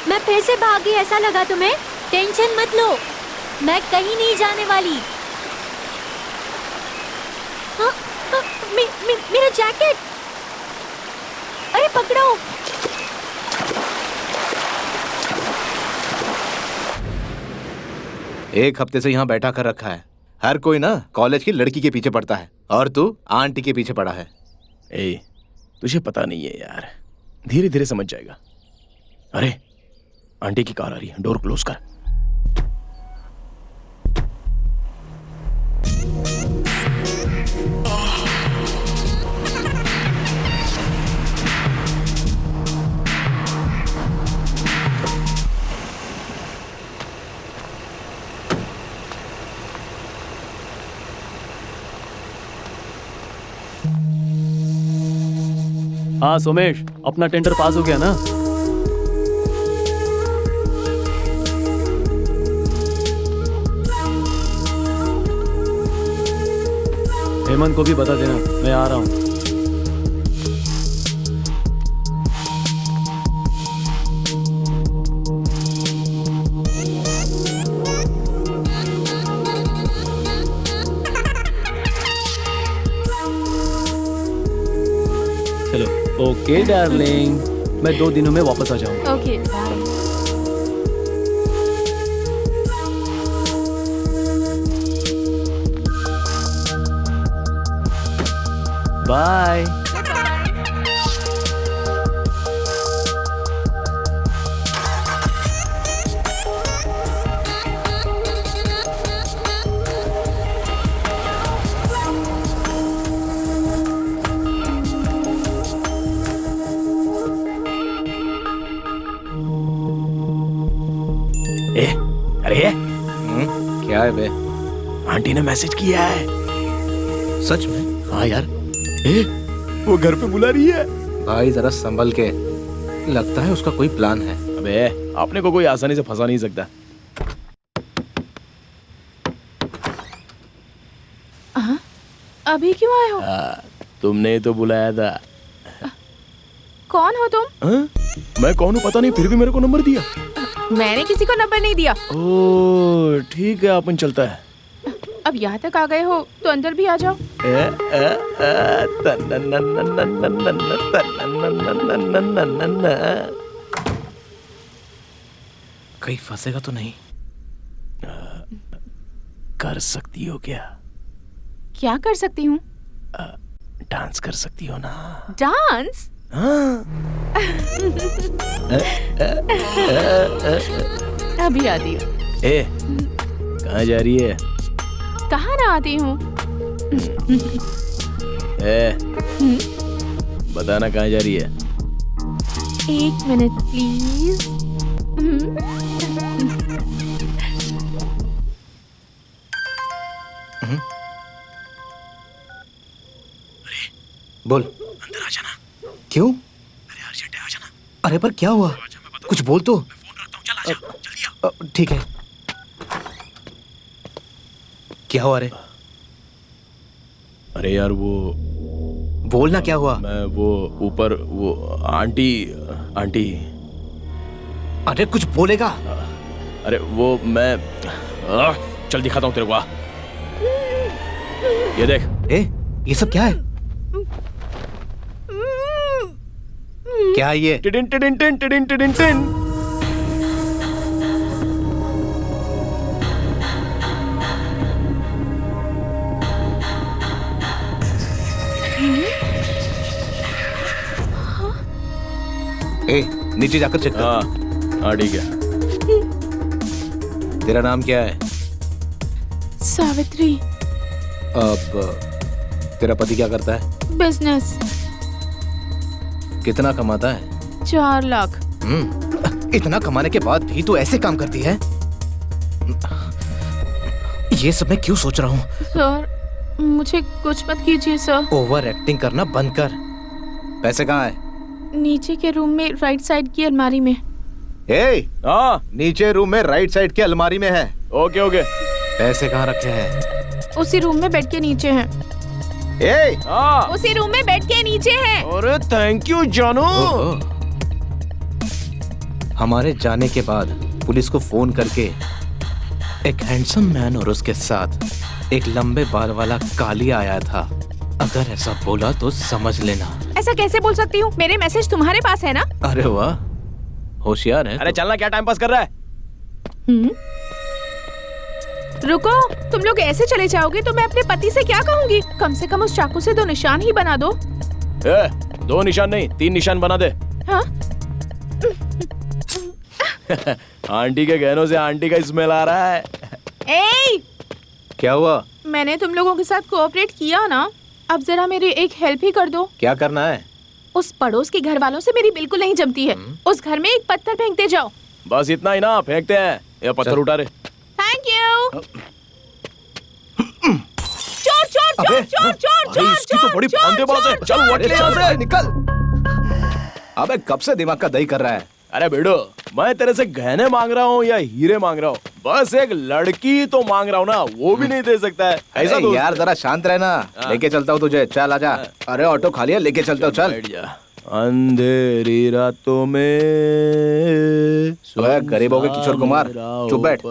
मैं फिर से भाग गई ऐसा लगा तुम्हें? टेंशन मत लो, मैं कहीं नहीं जाने वाली। हाँ, मेरा जैकेट, अरे पकड़ो। एक हफ्ते से यहाँ बैठा कर रखा है। हर कोई ना कॉलेज की लड़की के पीछे पड़ता है और तू आंटी के पीछे पड़ा है। ए, तुझे पता नहीं है यार, धीरे धीरे समझ जाएगा। अरे आंटी की कार आ रही है, डोर क्लोज कर। हाँ सोमेश, अपना टेंडर पास हो गया ना? हेमंत को भी बता देना, मैं आ रहा हूँ। चलो, ओके डार्लिंग, मैं 2 दिनों में वापस आ जाऊंगा। Okay bye. बाय। अरे क्या है बे? आंटी ने मैसेज किया है। सच में? हाँ यार, वो घर पे बुला रही है। भाई जरा संभल के, लगता है उसका कोई प्लान है। अबे अपने को कोई आसानी से फंसा नहीं सकता। अभी क्यों आए हो? तुमने तो बुलाया था। कौन हो तुम? मैं कौन हूँ पता नहीं, फिर भी मेरे को नंबर दिया। मैंने किसी को नंबर नहीं दिया। ओह ठीक है, अपन चलता है। अब यहाँ तक आ गए हो तो अंदर भी आ जाओ। कहीं फंसेगा तो नहीं? कर सकती हो क्या? क्या कर सकती हूँ? डांस कर सकती हो ना? डांस? अभी आती हूँ। ए, कहाँ जा रही है? कहाँ ना आती हूँ? ए, बताना कहाँ जा रही है? 1 मिनट प्लीज। बोल। अंदर आ जाना। क्यों? अरे अर्जेंट है, आ जाना। अरे पर क्या हुआ? कुछ बोल तो। मैं फोन रखता हूँ, चल आ जा, जल्दी आ। ठीक है। क्या हुआ रे? अरे यार वो बोलना क्या हुआ? मैं वो ऊपर वो आंटी। अरे कुछ बोलेगा? अरे वो मैं चल दिखाता हूँ तेरे को। ये देख। ये सब क्या है? क्या है ये? टिडिन टिडिन टिन टिडिन टिडिन टिन। नीचे जाकर चेक कर। हाँ ठीक है। तेरा नाम क्या है? सावित्री। अब तेरा पति क्या करता है? बिजनेस। कितना कमाता है? 4 लाख। इतना कमाने के बाद भी तू ऐसे काम करती है? ये सब मैं क्यों सोच रहा हूँ? सर मुझे कुछ मत कीजिए सर। ओवर एक्टिंग करना बंद कर। पैसे कहाँ है? नीचे के रूम में राइट साइड की अलमारी में। नीचे रूम में राइट साइड की अलमारी में है। Okay okay. पैसे कहाँ रखे हैं? उसी रूम में बेड के नीचे हैं। उसी रूम में बेड के नीचे हैं। अरे थैंक यू जानू। हमारे जाने के बाद पुलिस को फोन करके एक हैंडसम मैन और उसके साथ एक लंबे बाल वाला काली आया था। अगर ऐसा बोला तो समझ लेना। ऐसा कैसे बोल सकती हूँ? मेरे मैसेज तुम्हारे पास है ना? अरे वाह, होशियार है। अरे चलना, क्या टाइम पास कर रहा है? रुको, तुम लोग ऐसे चले जाओगे तो मैं अपने पति से क्या कहूँगी? कम से कम उस चाकू से 2 निशान ही बना दो। 2 निशान नहीं, 3 निशान बना दे। हाँ? आंटी के गहनों से आंटी का स्मेल आ रहा है। ए! क्या हुआ? मैंने तुम लोगों के साथ कोऑपरेट किया ना, अब जरा मेरी एक हेल्प ही कर दो। क्या करना है? उस पड़ोस के घर वालों से मेरी बिल्कुल नहीं जमती है। उस घर में एक पत्थर फेंकते जाओ। बस इतना ही ना, फेंकते हैं। ये पत्थर उठा रहे। Thank you. चोर चोर चोर चोर चोर चोर। इसकी तो बड़ी भांडेबाज है। चल वट ले यहाँ से। निकल। अबे कब से दिमाग का दही कर रहा है? अरे बेड़ो, मैं तेरे से गहने मांग रहा हूँ या हीरे मांग रहा हूँ? बस एक लड़की तो मांग रहा हूँ ना, वो भी नहीं दे सकता है। ऐसा अरे यार जरा शांत रहना। लेके चलता हूँ तुझे, चल आजा। अरे ऑटो खाली है, लेके चलता हूँ, चल। बैठ जा। अंधेरी रातों में ओए, गरीब हो गए किशोर कुमार, चुप बैठ।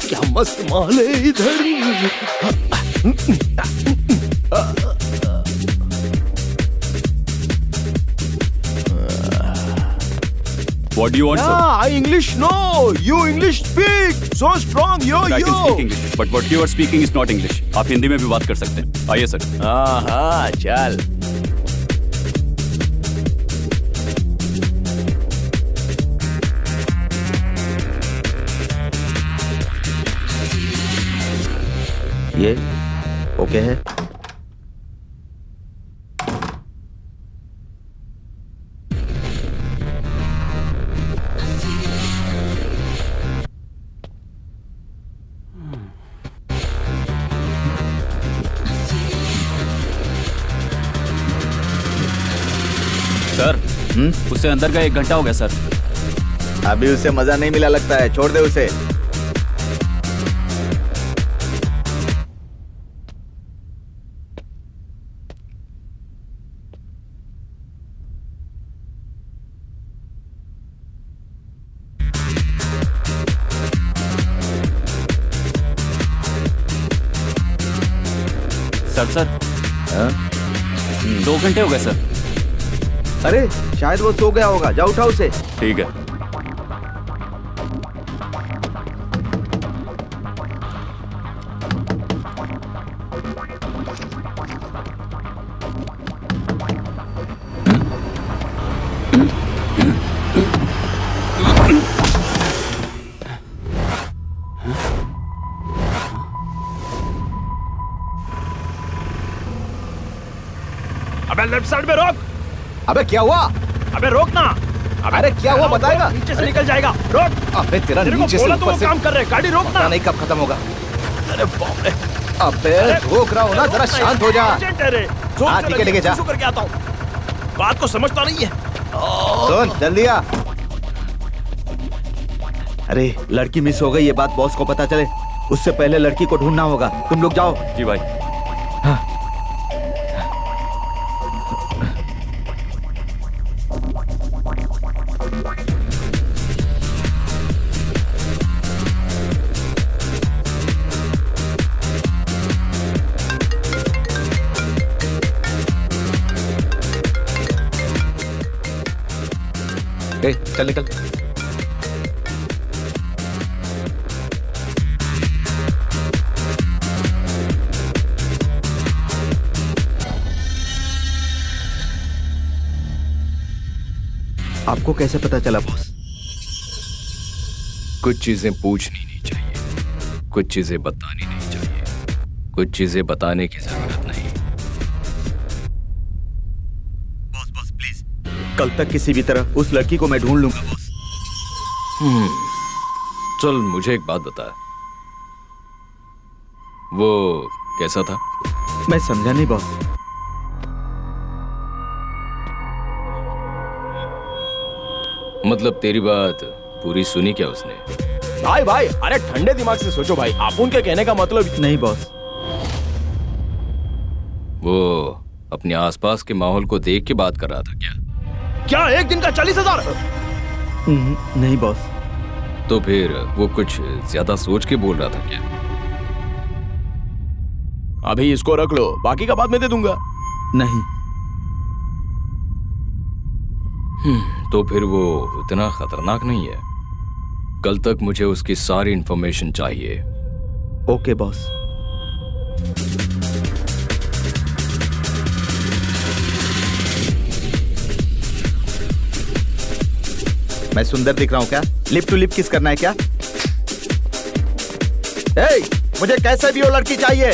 क्या मस्त माल है इधर। What do you want, sir? I English know. You English speak. So strong. Yo. I can speak English, but what you are speaking is not English. आप हिंदी में भी बात कर सकते हैं। आइए सर। हाँ, चल। ये ओके है? सर, उससे अंदर का 1 घंटा हो गया सर। अभी उसे मजा नहीं मिला लगता है, छोड़ दे उसे। सर 2 घंटे हो गए सर। अरे शायद वो सो गया होगा, जा उठा उसे। ठीक है। अबे लेफ्ट साइड में रोक। अबे क्या हुआ? अबे रोक ना। अरे क्या हुआ बताएगा? नीचे से निकल जाएगा, रोक। अबे तेरा तेरे को नीचे से बोला तो ऊपर वो से काम कर रहे, गाड़ी रोक ना। नहीं कब खत्म होगा। अरे बाप रे। अबे रोक रहा हूँ ना, जरा शांत हो जा। हाँ ठीक है, लेके जा। करके आता हूँ, बात को समझता नहीं है। सुन जल्दी आ। अरे लड़की मिस हो गई, ये बात बॉस को पता चले उससे पहले लड़की को ढूंढना होगा। तुम लोग जाओ। जी भाई। चल निकल। आपको कैसे पता चला बॉस? कुछ चीजें पूछनी नहीं चाहिए, कुछ चीजें बतानी नहीं चाहिए, कुछ चीजें बताने की जरूरत नहीं। बॉस बॉस प्लीज, कल तक किसी भी तरह उस लड़की को मैं ढूंढ लूंगा बॉस। चल मुझे एक बात बता, वो कैसा था? मैं समझा नहीं बॉस। मतलब तेरी बात पूरी सुनी क्या उसने? भाई भाई, अरे ठंडे दिमाग से सोचो भाई, आप उनके कहने का मतलब। नहीं बॉस। वो अपने आसपास के माहौल को देख के बात कर रहा था क्या? क्या एक दिन का 40,000? नहीं बॉस। तो फिर वो कुछ ज्यादा सोच के बोल रहा था क्या? अभी इसको रख लो, बाकी का बाद में दे दूंगा। नहीं। तो फिर वो इतना खतरनाक नहीं है। कल तक मुझे उसकी सारी इंफॉर्मेशन चाहिए। Okay boss. मैं सुंदर दिख रहा हूं क्या? लिप टू लिप किस करना है क्या? ए, मुझे कैसे भी वो लड़की चाहिए।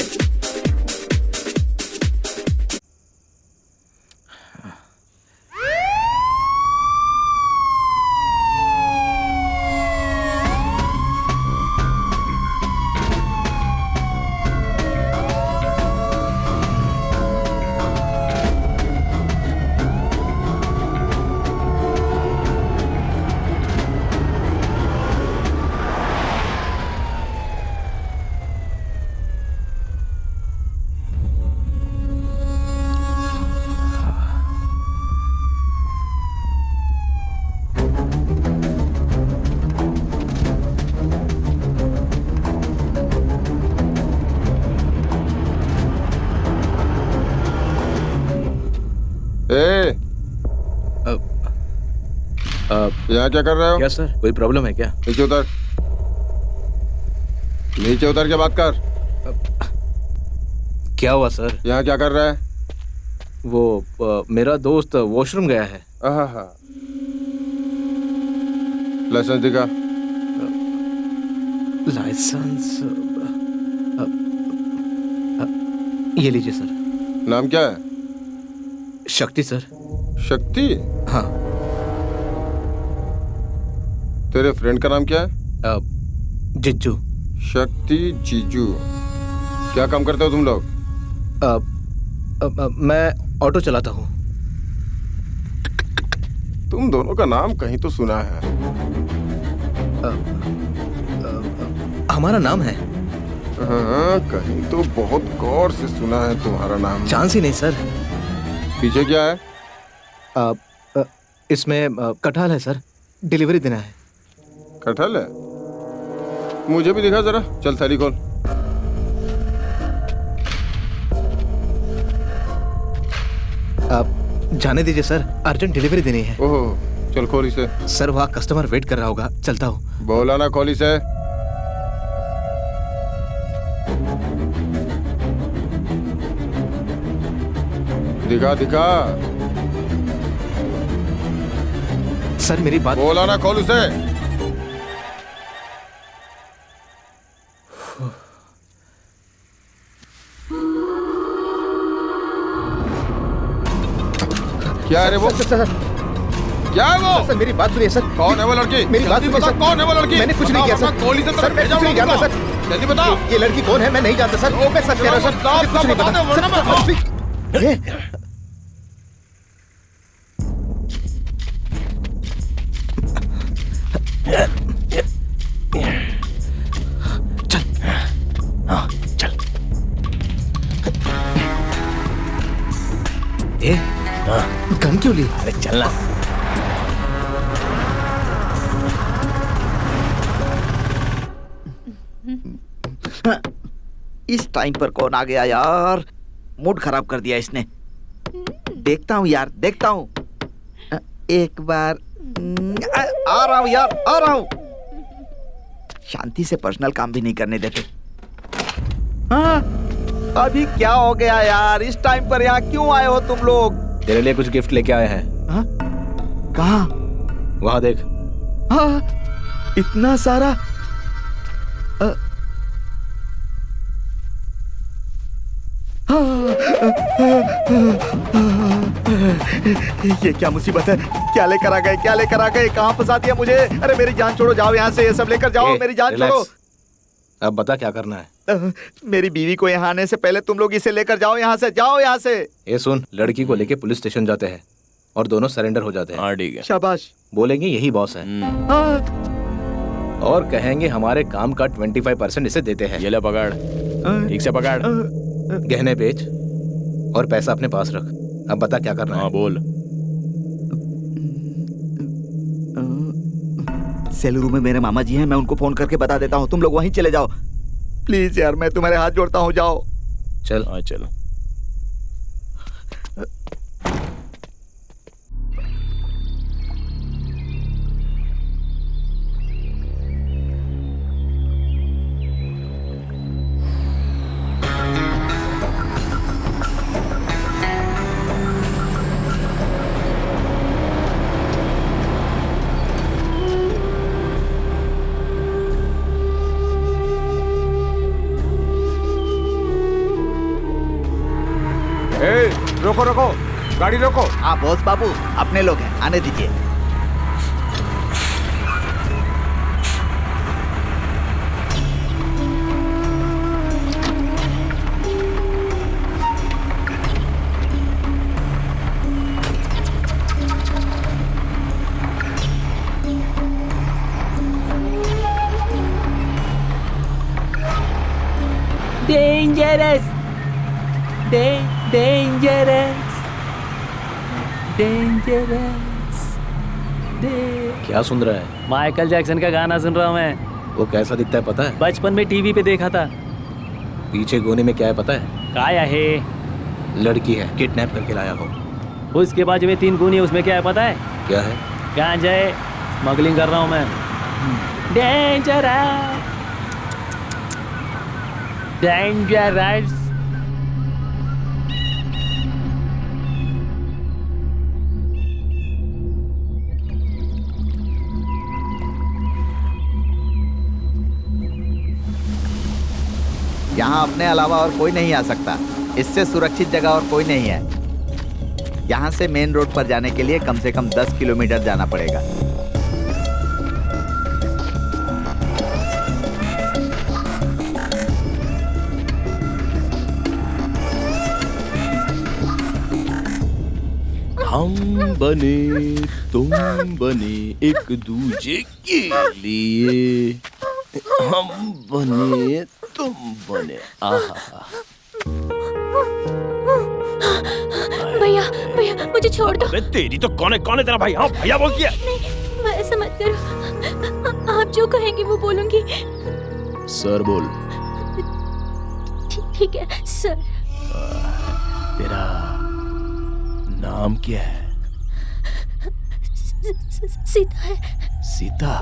यहाँ क्या कर रहे हो? क्या सर, कोई प्रॉब्लम है क्या? नीचे उतर, नीचे उतर के बात कर। क्या हुआ सर? यहाँ क्या कर रहा है? वो मेरा दोस्त वॉशरूम गया है। आहा, लाइसेंस दिखा। लाइसेंस ये लीजिए सर। नाम क्या है? शक्ति सर। शक्ति? हाँ। तेरे फ्रेंड का नाम क्या है? जिज्जू। शक्ति जीजू। क्या काम करते हो तुम लोग? मैं ऑटो चलाता हूँ। तुम दोनों का नाम कहीं तो सुना है। हमारा नाम है। हाँ, कहीं तो बहुत गौर से सुना है तुम्हारा नाम। चांस ही नहीं सर। पीछे क्या है? इसमें कटहल है सर, डिलीवरी देना है। कटहल है? मुझे भी दिखा जरा। चल थैली खोल। आप जाने दीजिए सर, अर्जेंट डिलीवरी देनी है। ओहो, चल खोल इसे। सर वहाँ कस्टमर वेट कर रहा होगा, चलता हूँ। बोला ना खोल इसे। दिखा दिखा। सर मेरी बात। बोला ना खोल उसे। क्या है रे वो? सर क्या है वो? सर मेरी बात सुनिए सर। कौन है वो लड़की? मेरी बात जल्दी बता, सुनिए सर। कौन है वो लड़की? मैंने कुछ नहीं किया सर। गोली से सर मैं कुछ नहीं जानता सर। जल्दी बताओ। ये लड़की कौन है मैं नहीं जानता सर। मैं सच कह रहा हूँ सर, मुझे कुछ नहीं पता। सर, गन क्यों ली? अरे चलना। इस टाइम पर कौन आ गया यार? मूड खराब कर दिया इसने। देखता हूँ यार, देखता हूँ। एक बार आ रहा हूँ यार, आ रहा हूँ। शांति से पर्सनल काम भी नहीं करने देते। हाँ, अभी क्या हो गया यार? इस टाइम पर यहाँ क्यों आए हो तुम लोग? तेरे लिए कुछ गिफ्ट लेके आए हैं। हाँ? कहाँ? वहां देख। हाँ, इतना सारा। ये क्या मुसीबत है? क्या लेकर आ गए? क्या लेकर आ गए? कहाँ फंसा दिया मुझे? अरे मेरी जान छोड़ो, जाओ यहाँ से, ये सब लेकर जाओ। मेरी जान छोड़ो। अब बता क्या करना है? मेरी बीवी को यहाँ आने से पहले तुम लोग इसे लेकर जाओ यहाँ से, जाओ यहाँ से। ये सुन, लड़की को लेके पुलिस स्टेशन जाते हैं और दोनों सरेंडर हो जाते हैं। हाँ ठीक है। शाबाश। बोलेंगे यही बॉस है और कहेंगे हमारे काम का 25% इसे देते हैं। ये ले पकड़, ठीक से पकड़। गहने बेच और पैसा अपने पास रख। अब बता क्या करना है। हाँ बोल। सेलूरू में मेरे मामा जी हैं, मैं उनको फोन करके बता देता हूँ, तुम लोग वहीं चले जाओ। प्लीज यार, मैं तुम्हारे हाथ जोड़ता हूँ, जाओ। चल। हाँ चलो। रोको रोको, गाड़ी रोको। हाँ बॉस बाबू, अपने लोग हैं, आने दीजिए। Dangerous, dangerous, dangerous. क्या सुन रहा है? माइकल जैक्सन का गाना सुन रहा हूँ मैं। वो कैसा दिखता है पता है? बचपन में टीवी पे देखा था। पीछे गोने में क्या है पता है? काया है, लड़की है, किडनैप करके लाया हो। उसके बाजू में 3 गोनी है, उसमें क्या है पता है? क्या है? गांजा है, स्मगलिंग कर रहा हूँ मैं। Dangerous, dangerous. यहाँ अपने अलावा और कोई नहीं आ सकता। इससे सुरक्षित जगह और कोई नहीं है। यहाँ से मेन रोड पर जाने के लिए कम से कम 10 किलोमीटर जाना पड़ेगा। हम बने तुम बने एक दूजे के लिए, हम बने तुम बने। आहा। भैया भैया मुझे छोड़ दो। अबे तेरी तो कौन है तेरा भाई? हाँ भैया बोलती है। नहीं, ऐसा मत करो। आप जो कहेंगे वो बोलूंगी। सर बोल। ठीक है सर। तेरा नाम क्या है? सीता है। सीता,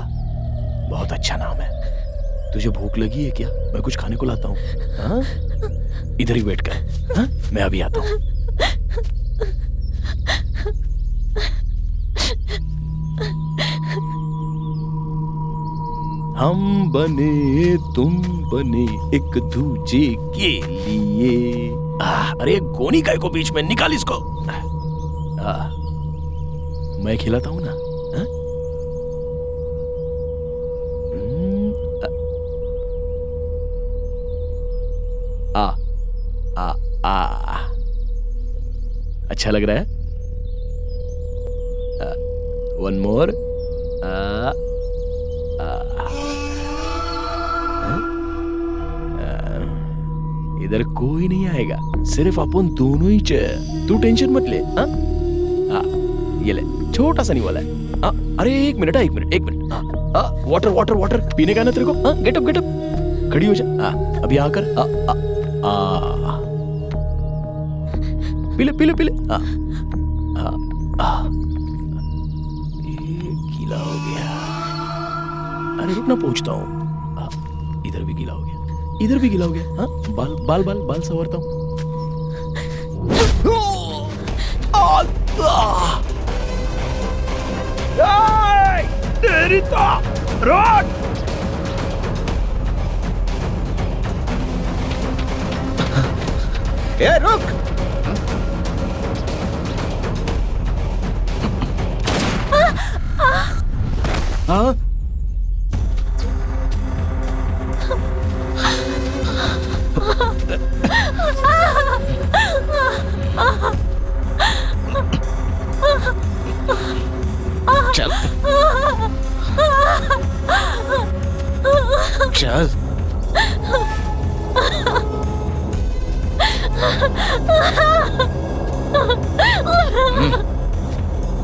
बहुत अच्छा नाम है। तुझे भूख लगी है क्या? मैं कुछ खाने को लाता हूँ। हाँ? इधर ही वेट कर। हाँ? मैं अभी आता हूँ। हम बने तुम बने एक दूजे के लिए। अरे गोनी काय को बीच में निकाल इसको। मैं खिलाता हूँ ना। हाँ? अच्छा लग रहा है? One more. इधर कोई नहीं आएगा, सिर्फ अपन दोनों ही। तू टेंशन मत ले। हाँ? ये ले, छोटा सा नहीं वाला है। अरे एक मिनट। वाटर वाटर वाटर पीने का ना तेरे को? गेट अप, खड़ी हो जा। अभी आकर पीले। ये गीला हो गया। अरे रुक ना, पूछता हूँ। इधर भी गीला हो गया, इधर भी गीला हो गया। हाँ? बाल संवारता हूँ। तेरी तो रोड। ए रुक। हाँ? चल।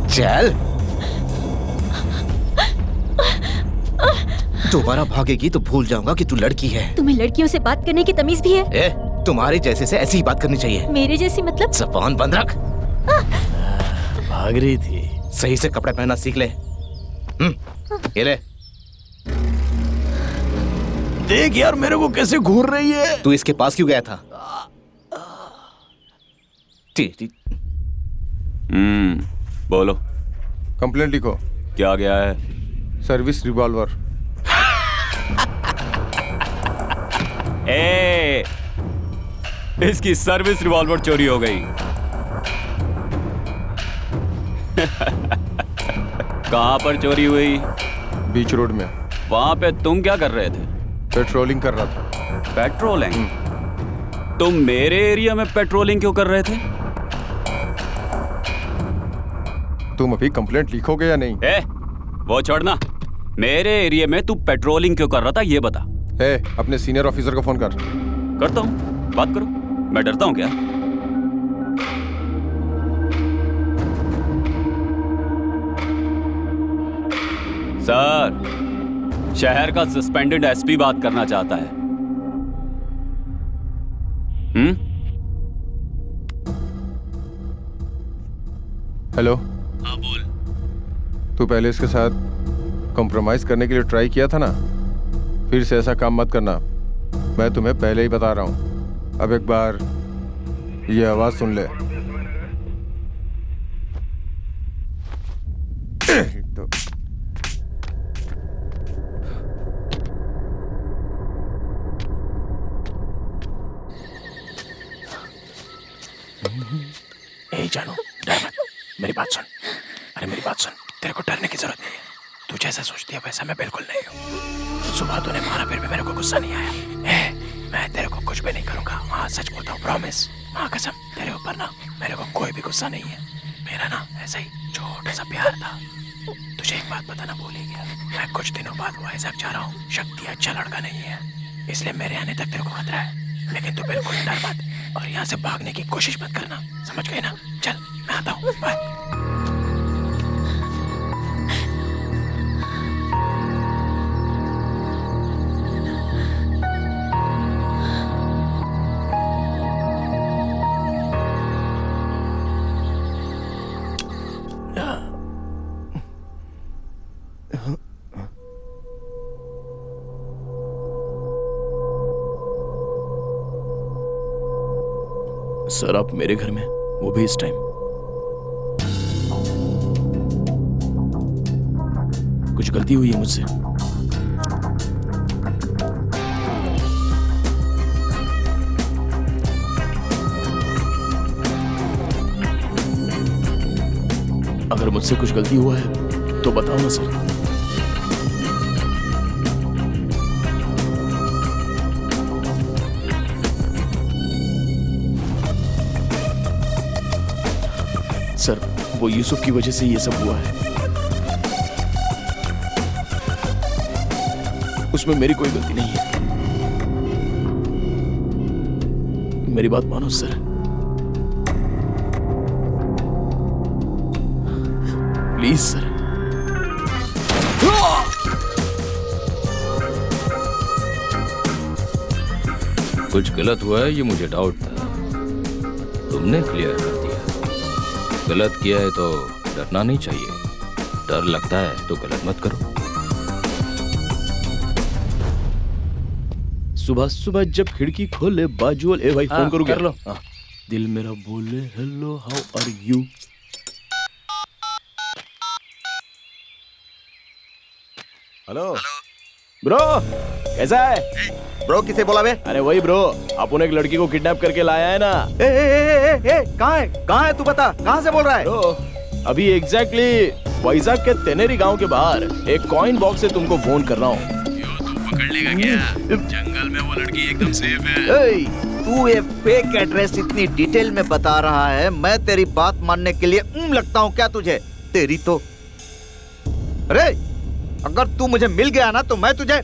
चल। दोबारा भागेगी तो भूल जाऊंगा कि तू लड़की है। तुम्हें लड़कियों से बात करने की तमीज भी है? ए, तुम्हारे जैसे से ऐसी ही बात करनी चाहिए। मेरे जैसी मतलब? जबान बंद रख। भाग रही थी। सही से कपड़े पहनना सीख ले। ये ले। देख यार मेरे को कैसे घूर रही है। तू इसके पास क्यों गया था? बोलो। कंप्लेंट लिखो। क्या गया है? Service revolver. ए, इसकी सर्विस रिवॉल्वर चोरी हो गई। कहां पर चोरी हुई? बीच रोड में। वहां पे तुम क्या कर रहे थे? पेट्रोलिंग कर रहा था। पेट्रोलिंग? तुम मेरे एरिया में पेट्रोलिंग क्यों कर रहे थे? तुम अभी कंप्लेंट लिखोगे या नहीं? वो छोड़ना। मेरे एरिया में तू पेट्रोलिंग क्यों कर रहा था ये बता। अपने सीनियर ऑफिसर को फोन कर। करता हूँ, बात करो। मैं डरता हूँ क्या? सर, शहर का सस्पेंडेड एसपी बात करना चाहता है। हेलो। हाँ बोल। तू पहले इसके साथ कॉम्प्रोमाइज करने के लिए ट्राई किया था ना, फिर से ऐसा काम मत करना। मैं तुम्हें पहले ही बता रहा हूं। अब एक बार ये आवाज सुन ले। तो जानू, डर मत, मेरी बात सुन। अरे मेरी बात सुन, तेरे को डरने की जरूरत नहीं है। तू जैसा सोचती है वैसा मैं बिल्कुल नहीं हूँ। सुबह तूने मारा फिर भी मेरे को गुस्सा नहीं आया। मैं तेरे को कुछ भी नहीं करूंगा। हाँ सच बोलता हूँ, प्रॉमिस। हाँ कसम, तेरे ऊपर ना मेरे को कोई भी गुस्सा नहीं है। मेरा ना ऐसा ही छोटा सा प्यार था। तुझे एक बात बताना भूल ही गया, मैं कुछ दिनों बाद वाइजैक जा रहा हूँ। शक्ति अच्छा लड़का नहीं है, इसलिए मेरे आने तक तेरे को खतरा है। लेकिन तू बिल्कुल डर मत और यहाँ से भागने की कोशिश मत करना, समझ गए ना? चल मैं आता हूँ, बाय। सर आप मेरे घर में, वो भी इस टाइम? कुछ गलती हुई है मुझसे? अगर मुझसे कुछ गलती हुआ है तो बताओ ना सर। सर वो यूसुफ की वजह से ये सब हुआ है, उसमें मेरी कोई गलती नहीं है। मेरी बात मानो सर। Please sir. कुछ गलत हुआ है ये मुझे डाउट था, तुमने क्लियर कर दिया। गलत किया है तो डरना नहीं चाहिए। डर लगता है तो गलत मत करो। सुबह सुबह जब खिड़की खोले बाजूल, ए भाई फोन करूँ? कर लो। दिल मेरा बोले hello how are you. Hello bro, कैसा है? ब्रो किसे बोला बे? अरे वही ब्रो, अपन एक लड़की को किडनैप करके लाया है ना। कहाँ है तू बता, कहाँ से बोल रहा है? ब्रो अभी एग्जैक्टली वाइजैक के तेनेरी गांव के बाहर एक कॉइन बॉक्स से तुमको फोन कर रहा हूँ। तू पकड़ लेगा क्या? जंगल में वो लड़की एकदम सेफ है। तू ये फेक एड्रेस इतनी डिटेल में बता रहा है, मैं तेरी बात मानने के लिए लगता हूँ क्या तुझे? तेरी तो, अरे अगर तू मुझे मिल गया ना तो मैं तुझे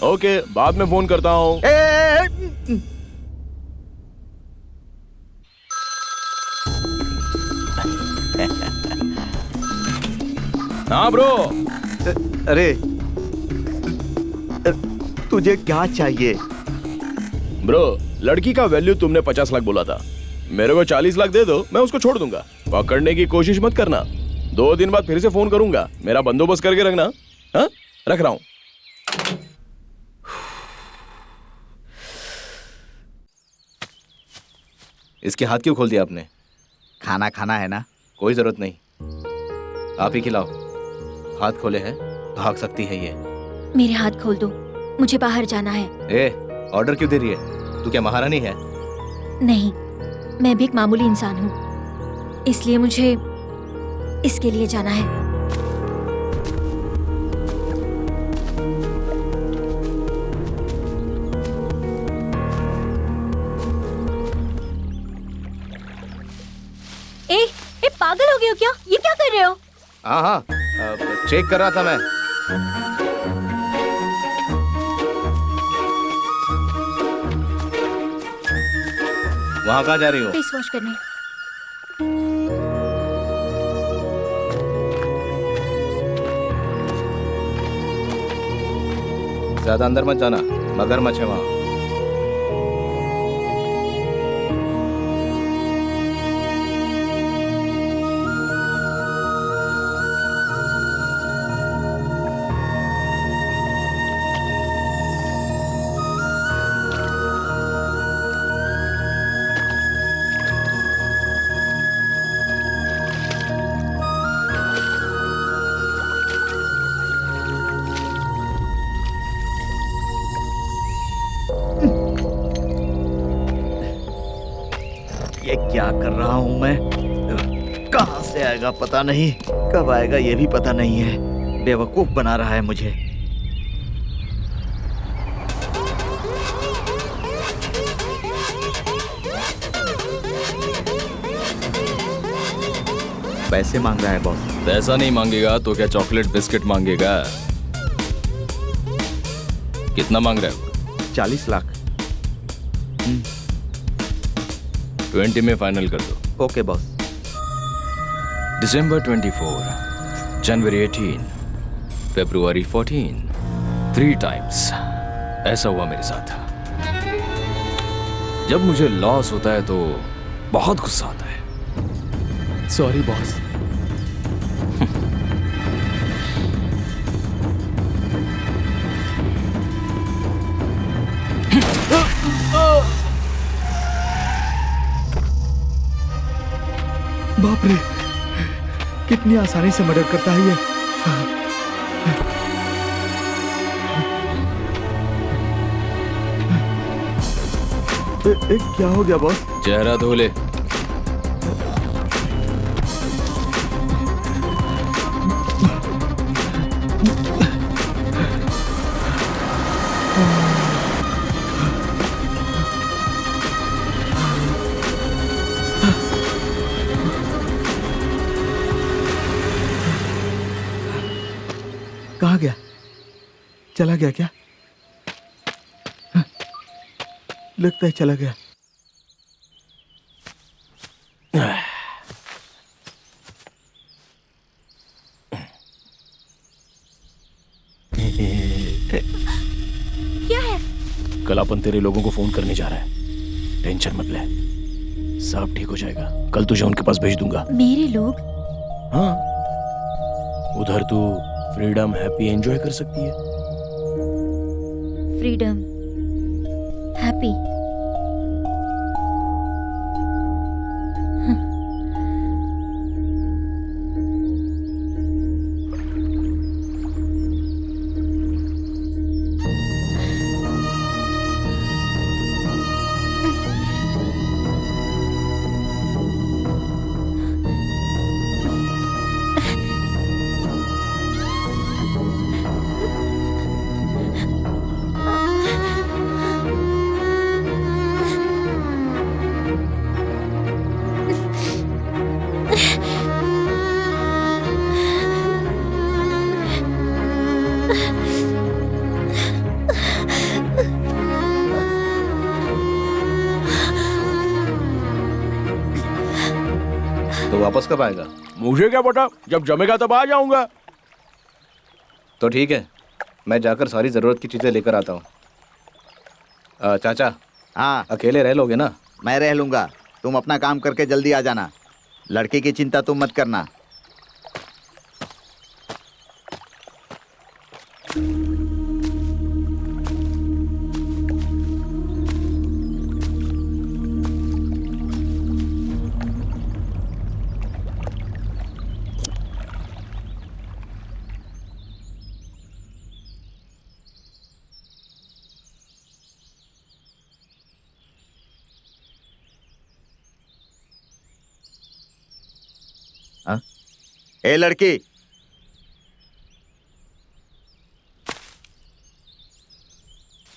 ओके, बाद में फोन करता हूँ। हाँ ब्रो। अरे तुझे क्या चाहिए? ब्रो, लड़की का वैल्यू तुमने 50 लाख बोला था, मेरे को 40 लाख दे दो, मैं उसको छोड़ दूंगा। पकड़ने की कोशिश मत करना। 2 दिन बाद फिर से फोन करूंगा, मेरा बंदोबस्त करके रखना। हाँ, रख रहा हूं। इसके हाथ क्यों खोल दिया आपने? खाना खाना है ना? कोई जरूरत नहीं, आप ही खिलाओ। हाथ खोले हैं, भाग सकती है ये। मेरे हाथ खोल दो, मुझे बाहर जाना है। ए, ऑर्डर क्यों दे रही है? तू क्या महारानी है? नहीं, मैं भी एक मामूली इंसान हूँ, इसलिए मुझे इसके लिए जाना है। ए, पागल हो गए हो क्या? ये क्या कर रहे हो? हाँ हाँ, चेक कर रहा था मैं। वहाँ कहाँ जा रही हो? फेस वॉश करने। ज्यादा अंदर मत जाना, मगरमच्छ है वहाँ। ये क्या कर रहा हूँ मैं? कहाँ से आएगा पता नहीं, कब आएगा ये भी पता नहीं है। बेवकूफ बना रहा है मुझे। पैसे मांग रहा है बॉस। पैसा नहीं मांगेगा तो क्या चॉकलेट बिस्किट मांगेगा? कितना मांग रहा है? 40 लाख। 20 में फाइनल कर दो। Okay boss. दिसंबर 24, जनवरी 18, फरवरी 14, 3 टाइम्स ऐसा हुआ मेरे साथ। जब मुझे लॉस होता है तो बहुत गुस्सा आता है। Sorry boss. बाप रे, कितनी आसानी से मर्डर करता है ये। क्या हो गया बॉस? चेहरा धो ले। कहाँ गया? चला गया क्या? लगता है चला गया। क्या है? कल अपन तेरे लोगों को फोन करने जा रहा है, टेंशन मत ले, सब ठीक हो जाएगा। कल तुझे उनके पास भेज दूंगा। मेरे लोग? हाँ, उधर तू फ्रीडम हैप्पी एंजॉय कर सकती है। Freedom happy? वापस कब आएगा? मुझे क्या पता, जब जमेगा तब आ जाऊंगा। तो ठीक है, मैं जाकर सारी ज़रूरत की चीज़ें लेकर आता हूँ। चाचा, हाँ अकेले रह लोगे ना? मैं रह लूंगा, तुम अपना काम करके जल्दी आ जाना। लड़की की चिंता तुम मत करना। ए लड़की,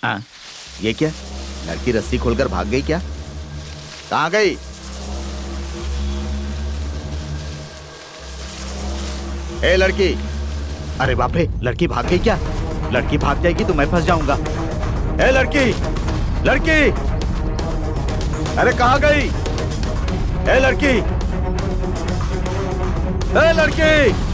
हाँ ये क्या? लड़की रस्सी खोलकर भाग गई क्या? कहाँ गई? ए लड़की, अरे बाप रे, लड़की भाग गई क्या? लड़की भाग जाएगी तो मैं फंस जाऊंगा। ए लड़की, लड़की, अरे कहाँ गई? ए लड़की, ए लड़की,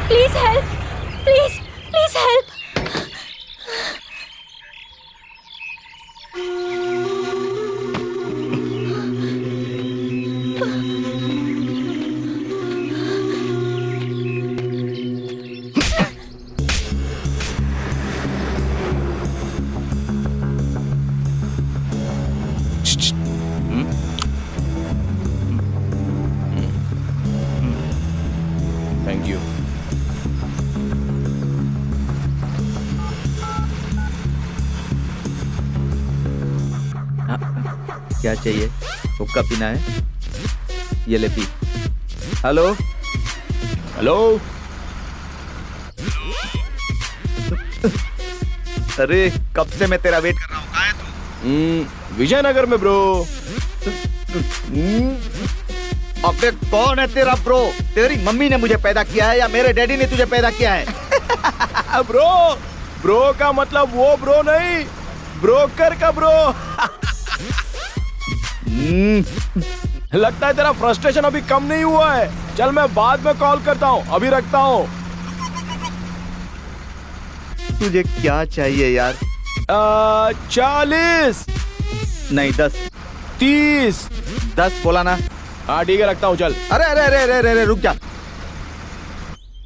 please help, please please help. Thank you. क्या चाहिए? हुक्का पीना है? ये ले पी। हेलो हेलो, अरे कब से मैं तेरा वेट कर रहा हूँ, कहाँ है तू? विजयनगर में ब्रो। अबे कौन है तेरा ब्रो? तेरी मम्मी ने मुझे पैदा किया है या मेरे डैडी ने तुझे पैदा किया है? ब्रो, ब्रो का मतलब वो ब्रो नहीं, ब्रोकर का ब्रो। लगता है तेरा फ्रस्ट्रेशन अभी कम नहीं हुआ है। चल मैं बाद में कॉल करता हूँ, अभी रखता हूँ। तुझे क्या चाहिए यार? 40 नहीं 10। 30। 10 बोला ना? हाँ ठीक है, रखता हूँ, चल। अरे अरे अरे अरे अरे रुक जा।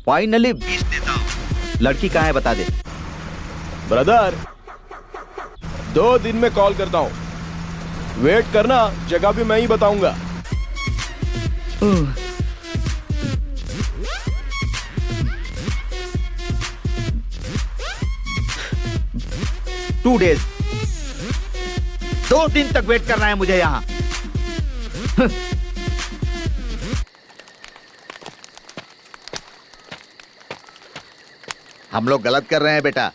फाइनली 20 देता हूँ। लड़की कहाँ है बता दे। ब्रदर 2 दिन में कॉल करता हूँ, वेट करना, जगह भी मैं ही बताऊंगा। टू डेज, 2 दिन तक वेट करना है मुझे यहाँ। हम लोग गलत कर रहे हैं बेटा।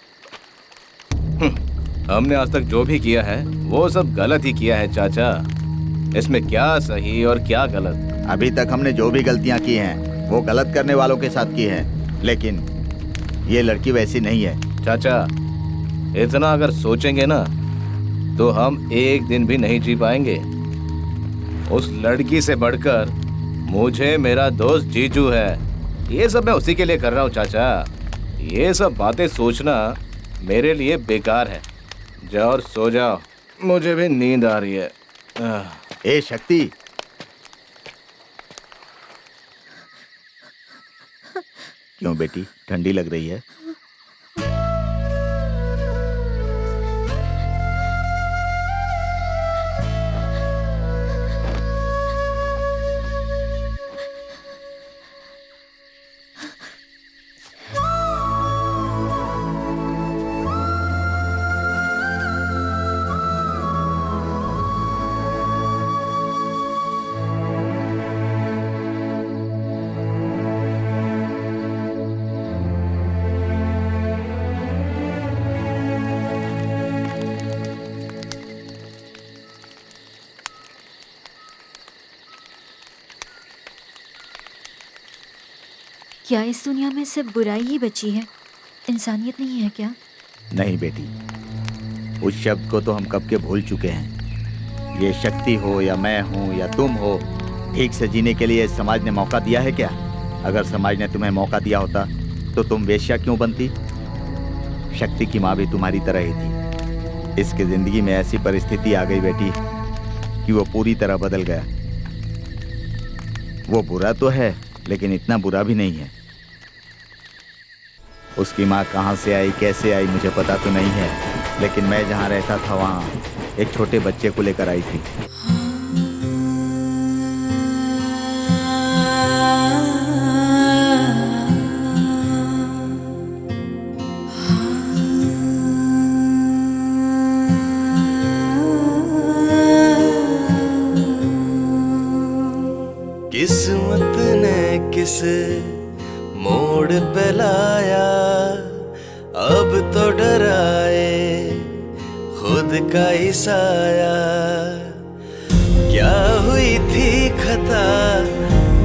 हमने आज तक जो भी किया है वो सब गलत ही किया है चाचा। इसमें क्या सही और क्या गलत? अभी तक हमने जो भी गलतियां की हैं वो गलत करने वालों के साथ की हैं, लेकिन ये लड़की वैसी नहीं है। चाचा इतना अगर सोचेंगे ना तो हम एक दिन भी नहीं जी पाएंगे। उस लड़की से बढ़कर मुझे मेरा दोस्त जीजू है। ये सब मैं उसी के लिए कर रहा हूँ चाचा। ये सब बातें सोचना मेरे लिए बेकार है। जाओ और सो जाओ, मुझे भी नींद आ रही है। ए शक्ति, क्यों बेटी, ठंडी लग रही है? क्या इस दुनिया में सिर्फ बुराई ही बची है, इंसानियत नहीं है क्या? नहीं बेटी, उस शब्द को तो हम कब के भूल चुके हैं। ये शक्ति हो या मैं हूँ या तुम हो, ठीक से जीने के लिए समाज ने मौका दिया है क्या? अगर समाज ने तुम्हें मौका दिया होता तो तुम वेश्या क्यों बनती? शक्ति की माँ भी तुम्हारी तरह ही थी। इसकी जिंदगी में ऐसी परिस्थिति आ गई बेटी कि वो पूरी तरह बदल गया। वो बुरा तो है लेकिन इतना बुरा भी नहीं है। उसकी माँ कहाँ से आई, कैसे आई, मुझे पता तो नहीं है, लेकिन मैं जहाँ रहता था वहाँ एक छोटे बच्चे को लेकर आई थी। किस्मत ने किस मोड़ पे लाया, अब तो डराए खुद का ही साया। क्या हुई थी खता,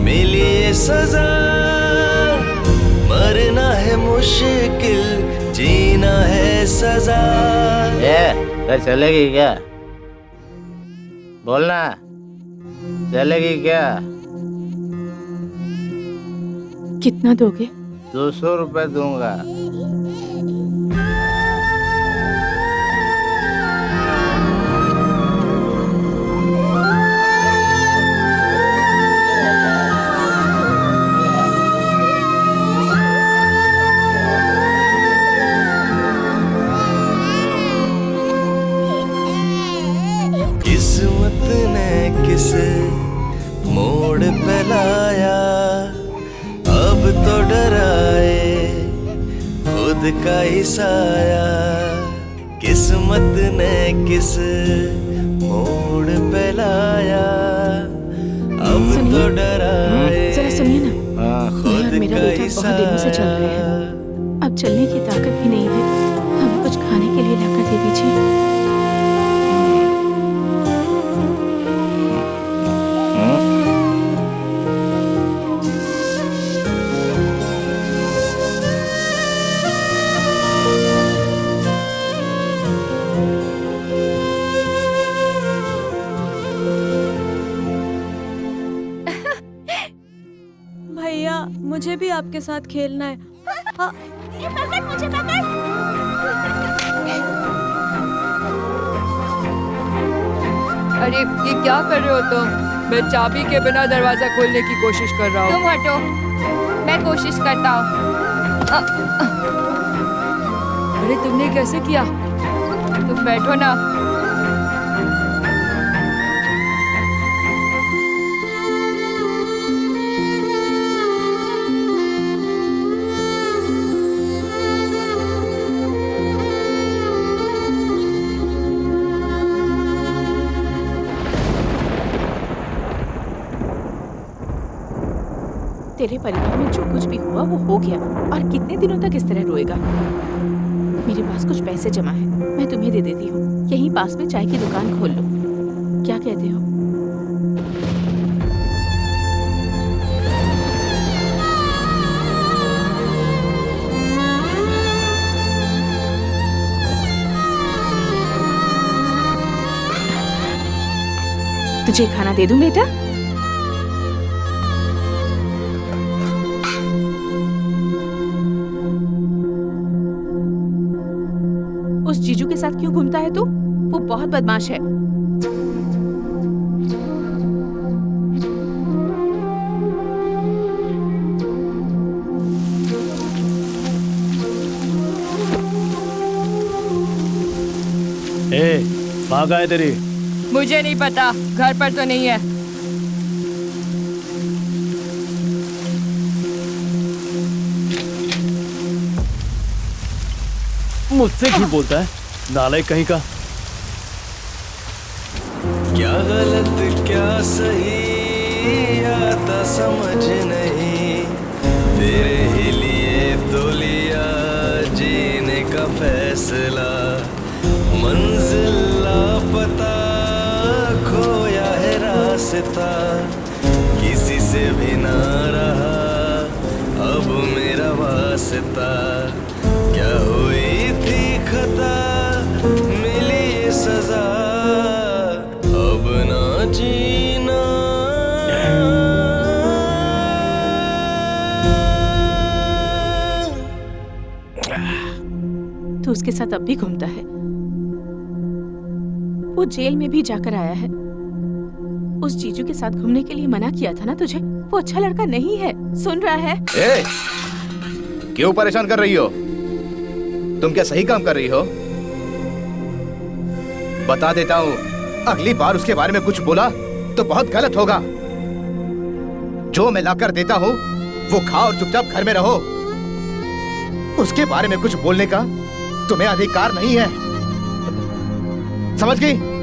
मिली ये सजा, मरना है मुश्किल, जीना है सजा। ये चलेगी क्या? बोलना, चलेगी क्या? कितना दोगे? 200 रुपए दूंगा। किस्मत ने किस मोड़ पे लाया, अब तो डराए खुद का ही साया। किस्मत ने किस मोड़ पे लाया, अब तो डराए जरा सुनिए ना, खुद मेरा का बेटा ही बहुत दिनों से चल रहे साया। हैं, अब चलने की ताकत भी नहीं है। हमें कुछ खाने के लिए लाकर दे दीजिए। भैया, मुझे भी आपके साथ खेलना है। हाँ। मुझे पकड़। अरे ये क्या कर रहे हो तुम? मैं चाबी के बिना दरवाजा खोलने की कोशिश कर रहा हूँ। तुम हटो, मैं कोशिश करता हूँ। अरे तुमने कैसे किया? तुम बैठो ना। तेरे परिवार में जो कुछ भी हुआ वो हो गया, और कितने दिनों तक इस तरह रोएगा? मेरे पास कुछ पैसे जमा है, मैं तुम्हें दे देती हूँ। यहीं पास में चाय की दुकान खोल लो, क्या कहते हो? तुझे खाना दे दूं बेटा? क्यों घूमता है तू? वो बहुत बदमाश है। कहाँ गए तेरी? मुझे नहीं पता, घर पर तो नहीं है। मुझसे झूठ बोलता है, नालायक कहीं का। क्या गलत क्या सही आता समझ नहीं, तेरे ही लिए तो लिया जीने का फैसला। मंजिल लापता खोया है रास्ता, किसी से भी ना रहा अब मेरा वास्ता। क्या हुई थी खता मिली ये सजा, अब ना जीना। तू उसके साथ अब भी घूमता है? वो जेल में भी जाकर आया है। उस जीजू के साथ घूमने के लिए मना किया था ना तुझे? वो अच्छा लड़का नहीं है, सुन रहा है? ए, क्यों परेशान कर रही हो? तुम क्या सही काम कर रही हो? बता देता हूं, अगली बार उसके बारे में कुछ बोला तो बहुत गलत होगा। जो मैं लाकर देता हूं वो खाओ और चुपचाप घर में रहो। उसके बारे में कुछ बोलने का तुम्हें अधिकार नहीं है, समझ गई?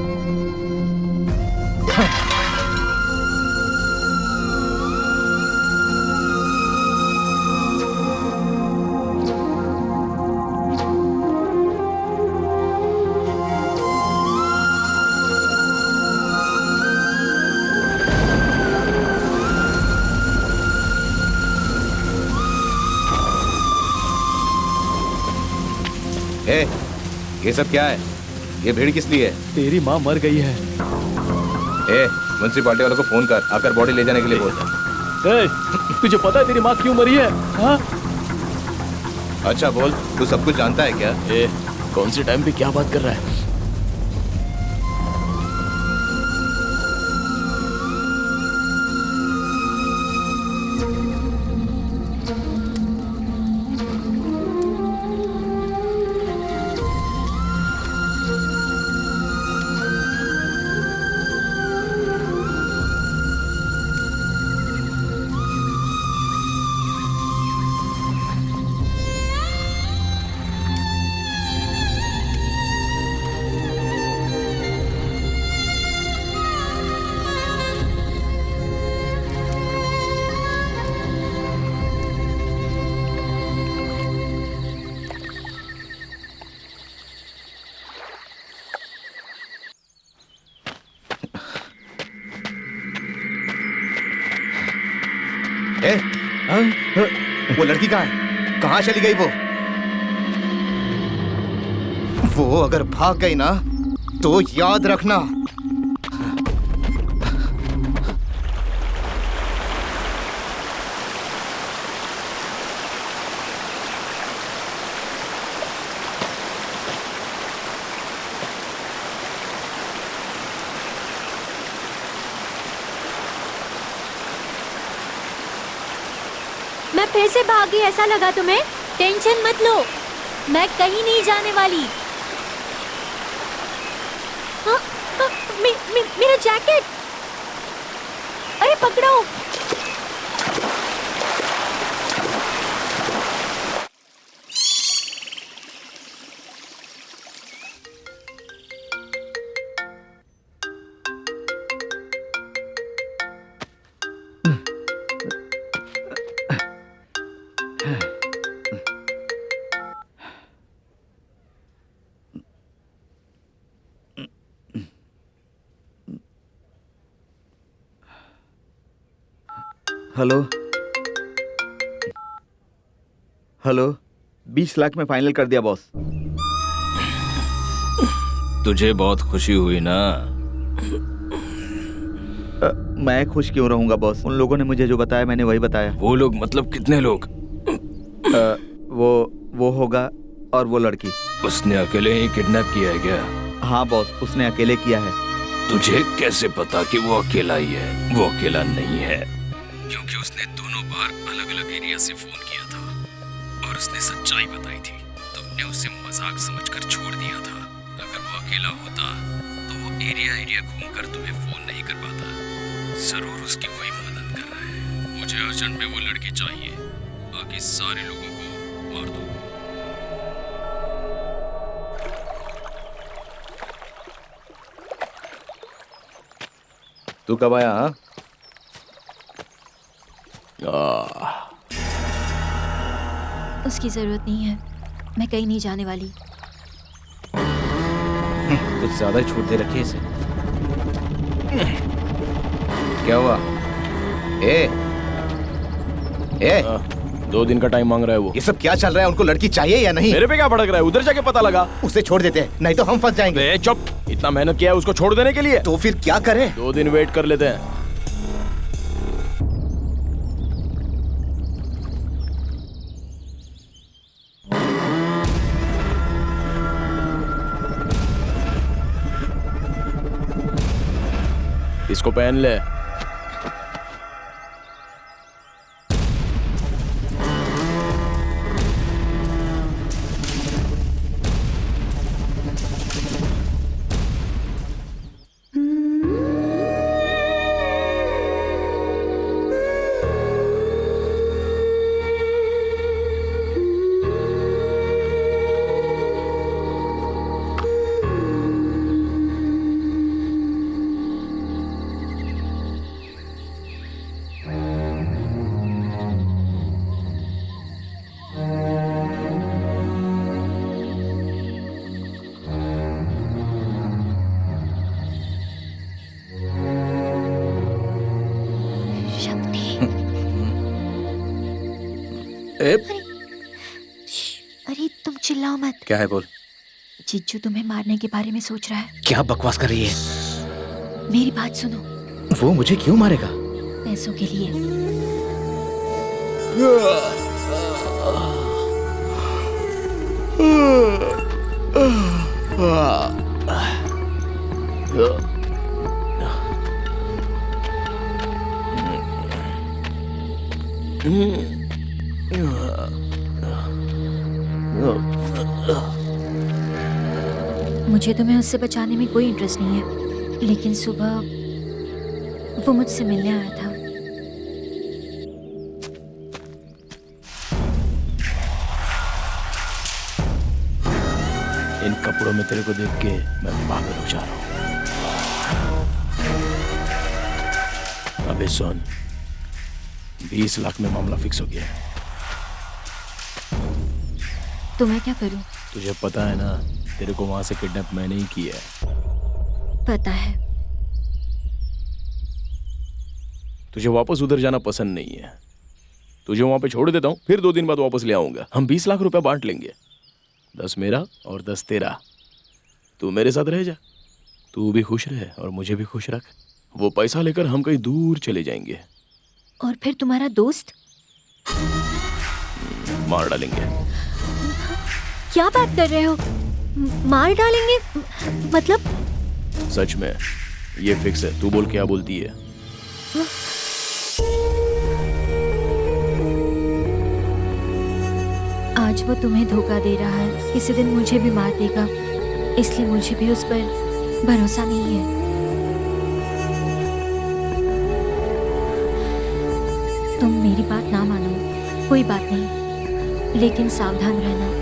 ए, ये सब क्या है? ये भीड़ किस लिए है? तेरी माँ मर गई है। ए, म्युनिसिपालिटी वालों को फोन कर, आकर बॉडी ले जाने के लिए बोल। ए, तुझे पता है तेरी माँ क्यों मरी है? हाँ? अच्छा बोल, तू सब कुछ जानता है क्या? ए, कौन से टाइम पे क्या बात कर रहा है? वो लड़की कहाँ है? कहाँ चली गई वो? वो अगर भाग गई ना तो याद रखना। मैं फिर से भाग गई ऐसा लगा तुम्हें? टेंशन मत लो, मैं कहीं नहीं जाने वाली। हाँ, हाँ, मेरा जैकेट, अरे पकड़ो। हेलो हेलो, 20 लाख में फाइनल कर दिया बॉस। तुझे बहुत खुशी हुई ना? मैं खुश क्यों रहूंगा बॉस? उन लोगों ने मुझे जो बताया मैंने वही बताया। वो लोग मतलब कितने लोग? वो होगा और वो लड़की। उसने अकेले ही किडनैप किया है क्या? हाँ बॉस, उसने अकेले किया है। तुझे कैसे पता कि वो अकेला ही है? वो अकेला नहीं है, क्योंकि उसने दोनों बार अलग अलग एरिया से फोन किया था और उसने सच्चाई बताई थी। तुमने उसे मजाक समझकर छोड़ दिया था। अगर वो अकेला होता तो वो एरिया एरिया घूमकर तुम्हें फोन नहीं कर पाता। जरूर उसकी कोई मदद कर रहा है। मुझे अर्जेंट में वो लड़की चाहिए, बाकी सारे लोगों को मार दो। तू कब आया? हाँ, उसकी जरूरत नहीं है, मैं कहीं नहीं जाने वाली। कुछ ज्यादा ही छूट दे रखी है इसे। क्या हुआ? ए 2 दिन का टाइम मांग रहा है वो। ये सब क्या चल रहा है? उनको लड़की चाहिए या नहीं? मेरे पे क्या भड़क रहा है? उधर जाके पता लगा। उसे छोड़ देते हैं, नहीं तो हम फंस जाएंगे। चुप! इतना मेहनत किया है उसको छोड़ देने के लिए, तो फिर क्या करें? 2 दिन वेट कर लेते हैं। इसको पहन ले। अरे तुम चिल्लाओ मत। क्या है? बोल। जिज्जू तुम्हें मारने के बारे में सोच रहा है। क्या बकवास कर रही है? मेरी बात सुनो। वो मुझे क्यों मारेगा? पैसों के लिए। मुझे तुम्हें उससे बचाने में कोई इंटरेस्ट नहीं है, लेकिन सुबह वो मुझसे मिलने आया था। इन कपड़ों में तेरे को देख के मैं पागल हो जा रहा हूं। अबे सुन, 20 लाख में मामला फिक्स हो गया। तो मैं क्या करूं? तुझे पता है ना, तेरे को वहां से किडनैप मैंने ही किया है। पता है। तुझे वापस उधर जाना पसंद नहीं है। तुझे वहां पे छोड़ देता हूं, फिर 2 दिन बाद वापस ले आऊंगा। हम 20 लाख रुपए बांट लेंगे, 10 मेरा और 10 तेरा। तू मेरे साथ रह जा, तू भी खुश रहे और मुझे भी खुश रख। वो पैसा लेकर हम कहीं दूर चले जाएंगे। और फिर तुम्हारा दोस्त? मार डालेंगे। क्या बात कर रहे हो? मार डालेंगे? मतलब? सच में, ये फिक्स है। तू बोल, क्या बोलती है? आज वो तुम्हें धोखा दे रहा है, किसी दिन मुझे भी मार देगा, इसलिए मुझे भी उस पर भरोसा नहीं है। तुम मेरी बात ना मानो, कोई बात नहीं, लेकिन सावधान रहना।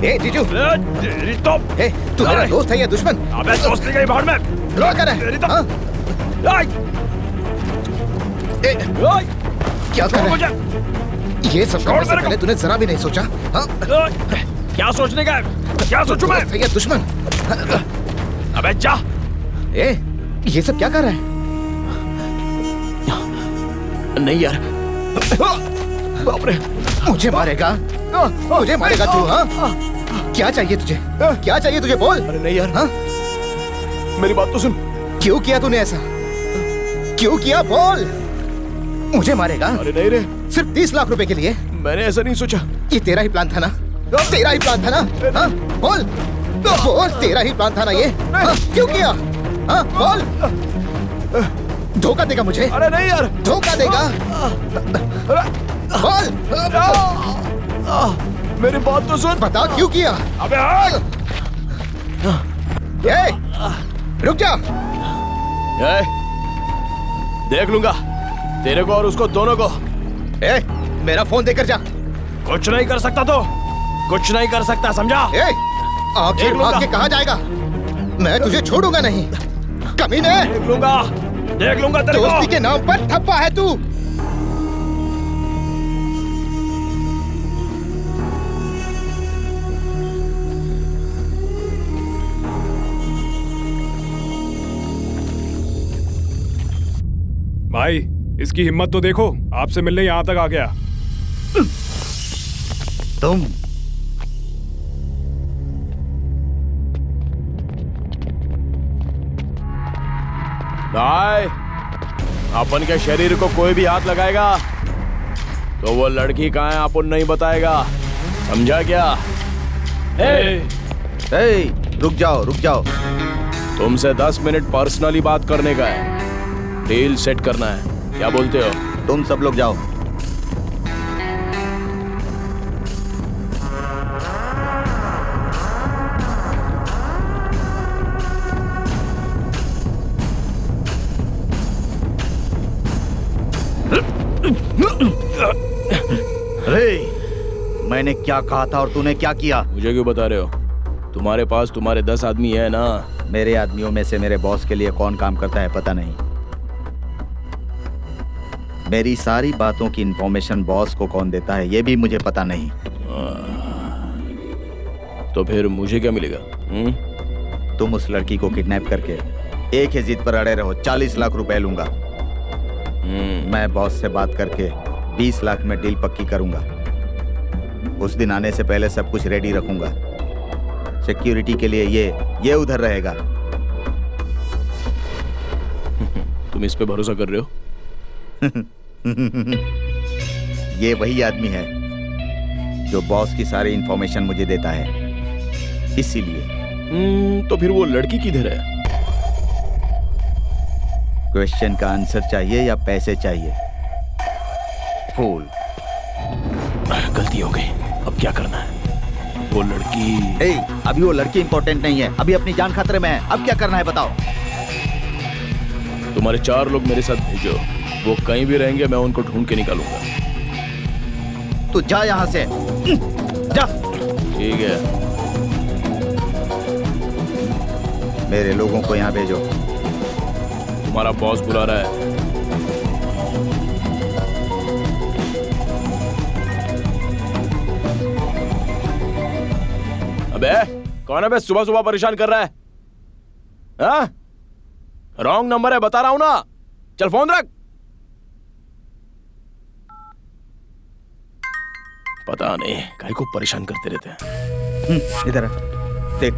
ए जीजू, ए तू मेरा दोस्त है या दुश्मन? अबे दोस्त नहीं बाहर में लो कर हाँ? क्या कर रहा है? ये सब करने से पहले तूने जरा भी नहीं सोचा? हाँ? क्या सोचने का है? क्या सोचूं मैं? दोस्त है या दुश्मन? अबे जा! ए ये सब क्या कर रहा है? नहीं यार, बाप रे, मुझे मारेगा? मुझे मारेगा तू? हाँ? क्या चाहिए तुझे? क्या चाहिए तुझे? बोल। अरे नहीं यार, हाँ? मेरी बात तो सुन। क्यों किया तूने ऐसा? क्यों किया? बोल। मुझे मारेगा? अरे नहीं रे, सिर्फ 30 लाख रुपए के लिए? मैंने ऐसा नहीं सोचा। ये तेरा ही प्लान था ना? तेरा ही प्लान था ना? हाँ? बोल बोल, तेरा ही प्लान था ना ये? हाँ? क्यों किया? हाँ? बोल। धोखा देगा मुझे? अरे नहीं यार, धोखा देगा? बोल। मेरी बात तो सुन। बता क्यों किया? अबे हट! रुक जा। देख लूंगा तेरे को और उसको दोनों को। मेरा फोन देकर जा। कुछ नहीं कर सकता तो कुछ नहीं कर सकता, समझा? आखिर भाग के कहाँ जाएगा? मैं तुझे छोड़ूंगा नहीं, कमीने। देख लूंगा तेरे को। दोस्ती के नाम पर ठप्पा है तू। भाई इसकी हिम्मत तो देखो, आपसे मिलने यहाँ तक आ गया। तुम भाई, अपन के शरीर को कोई भी हाथ लगाएगा तो वो लड़की कहाँ है अपन नहीं बताएगा, समझा क्या? रुक जाओ। तुमसे 10 मिनट पर्सनली बात करने का है, डील सेट करना है, क्या बोलते हो? तुम सब लोग जाओ। मैंने क्या कहा था और तूने क्या किया? मुझे क्यों बता रहे हो? तुम्हारे पास तुम्हारे 10 आदमी है ना? मेरे आदमियों में से मेरे बॉस के लिए कौन काम करता है पता नहीं। मेरी सारी बातों की इंफॉर्मेशन बॉस को कौन देता है ये भी मुझे पता नहीं। तो फिर मुझे क्या मिलेगा? तुम उस लड़की को किडनैप करके एक ही जिद पर अड़े रहो, 40 लाख रुपए लूंगा। मैं बॉस से बात करके 20 लाख में डील पक्की करूंगा। उस दिन आने से पहले सब कुछ रेडी रखूंगा। सिक्योरिटी के लिए ये उधर रहेगा। तुम इस पे भरोसा कर रहे हो? ये वही आदमी है जो बॉस की सारी इंफॉर्मेशन मुझे देता है, इसीलिए। तो फिर वो लड़की किधर है? क्वेश्चन का आंसर चाहिए या पैसे चाहिए? फूल। गलती हो गई, अब क्या करना है? वो लड़की अभी वो लड़की इंपॉर्टेंट नहीं है, अभी अपनी जान खतरे में है। अब क्या करना है बताओ? तुम्हारे 4 लोग मेरे साथ भेजो, वो कहीं भी रहेंगे मैं उनको ढूंढ के निकालूंगा। तू जा यहां से, जा। ठीक है, मेरे लोगों को यहां भेजो। तुम्हारा बॉस बुला रहा है। अबे कौन है बे, सुबह सुबह परेशान कर रहा है? हाँ? रॉन्ग नंबर है, बता रहा हूं ना। चल फोन रख। पता नहीं काहे को परेशान करते रहते हैं। इधर देख,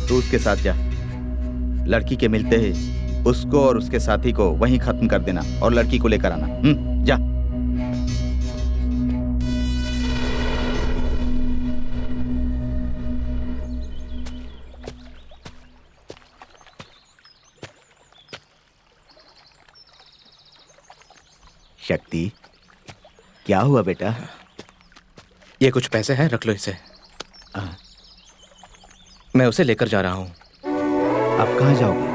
तू उसके साथ जा। लड़की के मिलते ही उसको और उसके साथी को वहीं खत्म कर देना और लड़की को लेकर आना। जा। शक्ति, क्या हुआ बेटा? ये कुछ पैसे हैं, रख लो इसे। मैं उसे लेकर जा रहा हूँ। आप कहाँ जाओगे?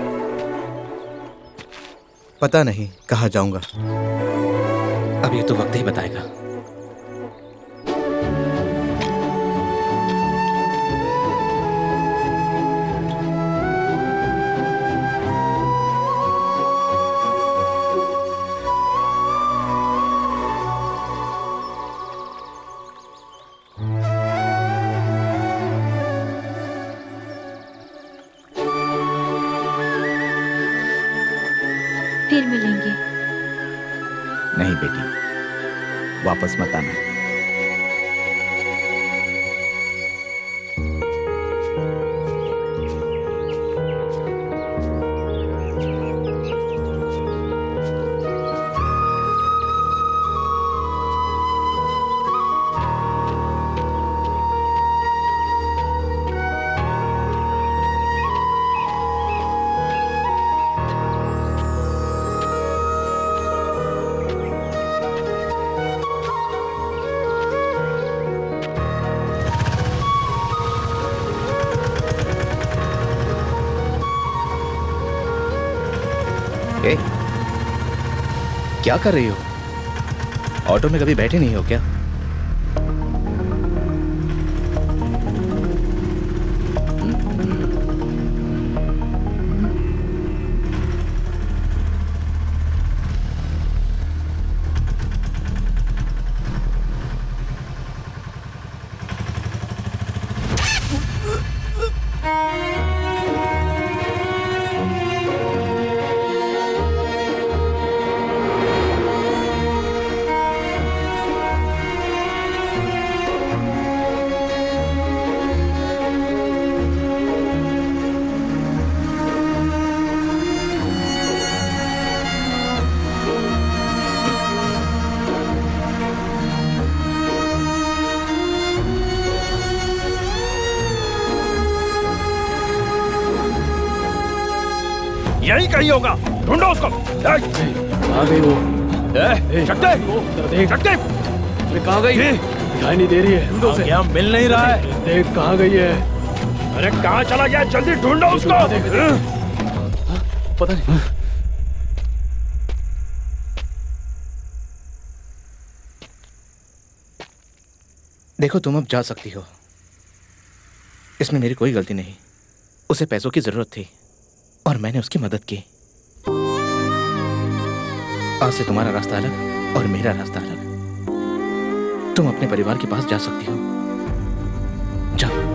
पता नहीं कहाँ जाऊंगा, अब ये तो वक्त ही बताएगा। नहीं बेटी, वापस मत आना। ए, क्या कर रही हो? ऑटो में कभी बैठे नहीं हो क्या? यही कहीं होगा, ढूंढो उसको। कहाँ गई वो? शक्ति, कहाँ गई? दिखाई नहीं दे रही है। ढूंढो उसे। क्या मिल नहीं रहा है? देख कहाँ गई है। अरे कहाँ चला गया? जल्दी ढूंढो उसको। पता नहीं। देखो तुम अब जा सकती हो, इसमें मेरी कोई गलती नहीं। उसे पैसों की जरूरत थी और मैंने उसकी मदद की। आज से तुम्हारा रास्ता अलग और मेरा रास्ता अलग। तुम अपने परिवार के पास जा सकती हो, जाओ।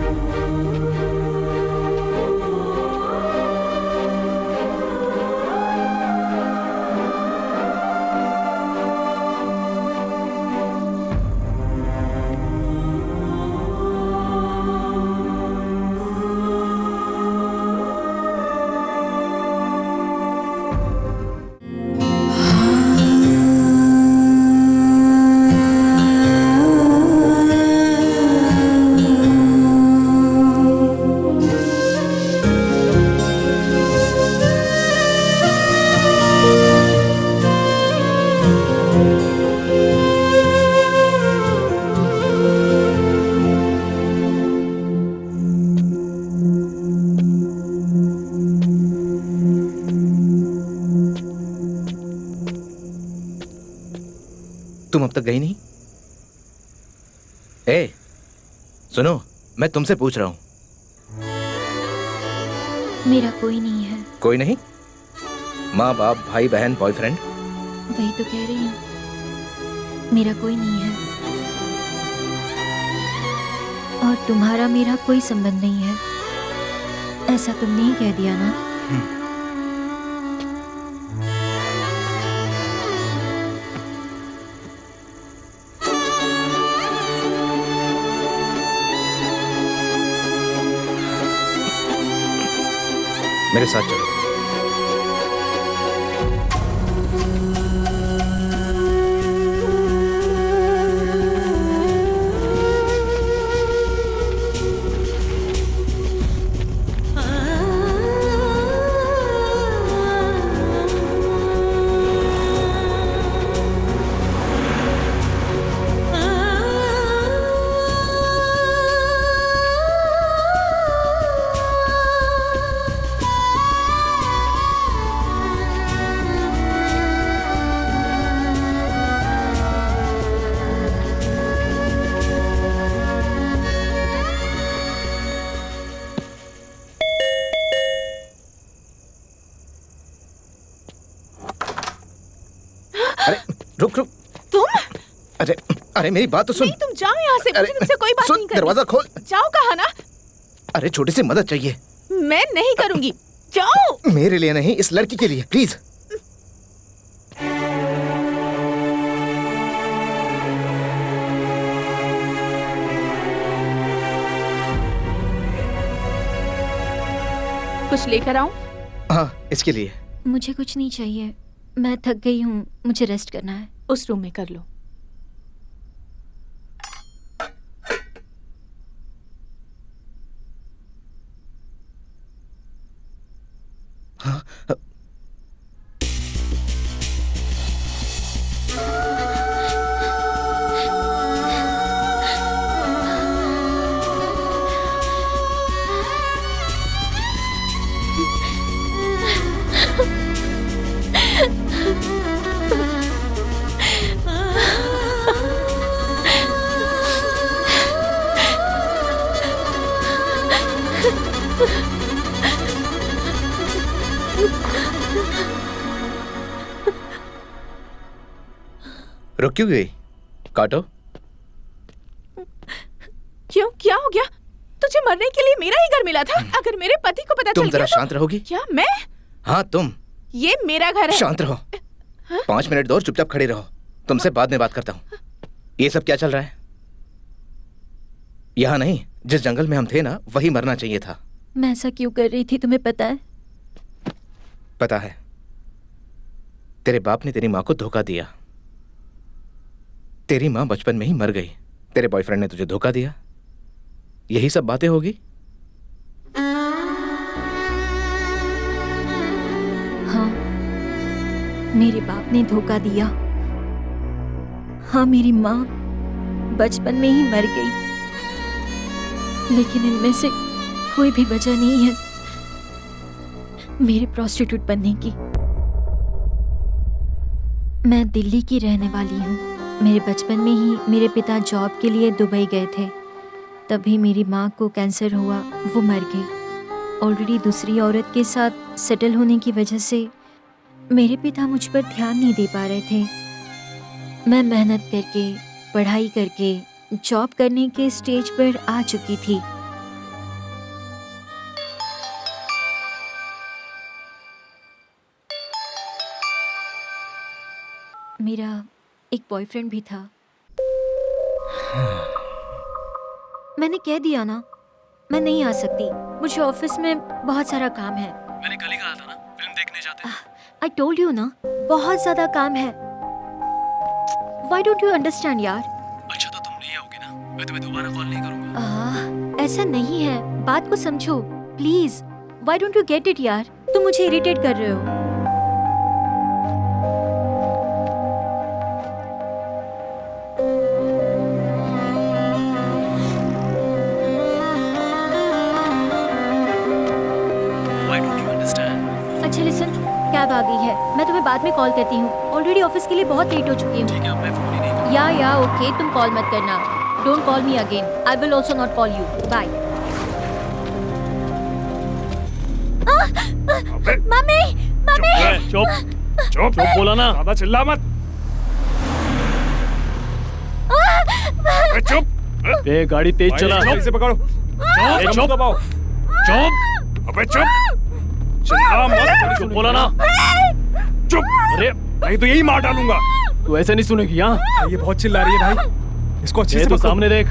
तुम अब तक गई नहीं? ए, सुनो, मैं तुमसे पूछ रहा हूं। मेरा कोई नहीं है। कोई नहीं? माँ बाप, भाई बहन, बॉयफ्रेंड? वही तो कह रही हूँ, मेरा कोई नहीं है। और तुम्हारा मेरा कोई संबंध नहीं है, ऐसा तुमने ही कह दिया ना? मेरे साथ चलो। रुक रुक। तुम? अरे अरे मेरी बात तो सुन। नहीं, तुम जाओ यहाँ से। मुझे तुमसे कोई बात नहीं करनी। दरवाजा खोल। जाओ, कहा ना। अरे छोटी सी मदद चाहिए। मैं नहीं करूंगी, जाओ। मेरे लिए नहीं, इस लड़की के लिए, प्लीज। कुछ लेकर आऊं? हाँ, इसके लिए। मुझे कुछ नहीं चाहिए, मैं थक गई हूँ, मुझे रेस्ट करना है। उस रूम में कर लो। रुक क्यों गई? काटो। क्यों, क्या हो गया? तुझे मरने के लिए मेरा ही घर मिला था। अगर मेरे पति को पता चल तुम गया जरा तो... शांत रहोगी? क्या मैं? हाँ तुम। ये मेरा घर है। शांत रहो। 5 मिनट दो और चुपचाप खड़ी रहो। तुमसे बाद में बात करता हूँ। ये सब क्या चल रहा है? यहाँ नहीं, जिस जंगल में हम थे ना, वही मरना चाहिए था। मैं ऐसा क्यों कर रही थी तुम्हें पता है? पता है। तेरे बाप ने तेरी माँ को धोखा दिया। तेरी माँ बचपन में ही मर गई। तेरे बॉयफ्रेंड ने तुझे धोखा दिया। यही सब बातें होगी। हाँ, मेरे बाप ने धोखा दिया। हाँ, मेरी माँ बचपन में ही मर गई, लेकिन इनमें से कोई भी वजह नहीं है मेरे प्रोस्टिट्यूट बनने की। मैं दिल्ली की रहने वाली हूँ। मेरे बचपन में ही मेरे पिता जॉब के लिए दुबई गए थे। तभी मेरी माँ को कैंसर हुआ, वो मर गई। ऑलरेडी दूसरी औरत के साथ सेटल होने की वजह से मेरे पिता मुझ पर ध्यान नहीं दे पा रहे थे। मैं मेहनत करके, पढ़ाई करके, जॉब करने के स्टेज पर आ चुकी थी। मेरा एक बॉयफ्रेंड भी था। मैंने कह दिया ना, मैं नहीं आ सकती। मुझे ऑफिस में बहुत सारा काम है। मैंने कल ही कहा था ना, फिल्म देखने जाते हैं। आई टोल्ड यू ना, बहुत ज्यादा काम है। Why don't you understand यार? अच्छा तो तुम नहीं आओगे ना, मैं तुम्हें दोबारा कॉल नहीं करूंगा। ऐसा नहीं है, बात को समझो please. Why don't you get it यार? तुम मुझे इरिटेट कर रहे हो। अच्छा लिसन, कैब आ गई है, मैं तुम्हें बाद में कॉल करती हूँ। ऑलरेडी ऑफिस के लिए बहुत लेट हो चुकी हूँ। ठीक है, अब मैं फोन ही नहीं करूंगा। या ओके, तुम कॉल मत करना। Don't call me again. I will also not call you. Bye. Mummy, mummy. चुप चुप बोला ना, ज्यादा चिल्ला मत। चुप। ए गाड़ी तेज चला। इसे पकड़ो। चुप दबाओ। चुप। अबे चुप। चिल्ला मत। चुप बोला ना। चुप। अरे नहीं तो यही मार डालूंगा। तू ऐसे नहीं सुनेगी। यहाँ ये बहुत चिल्ला रही है भाई, इसको अच्छे से तो सामने देख।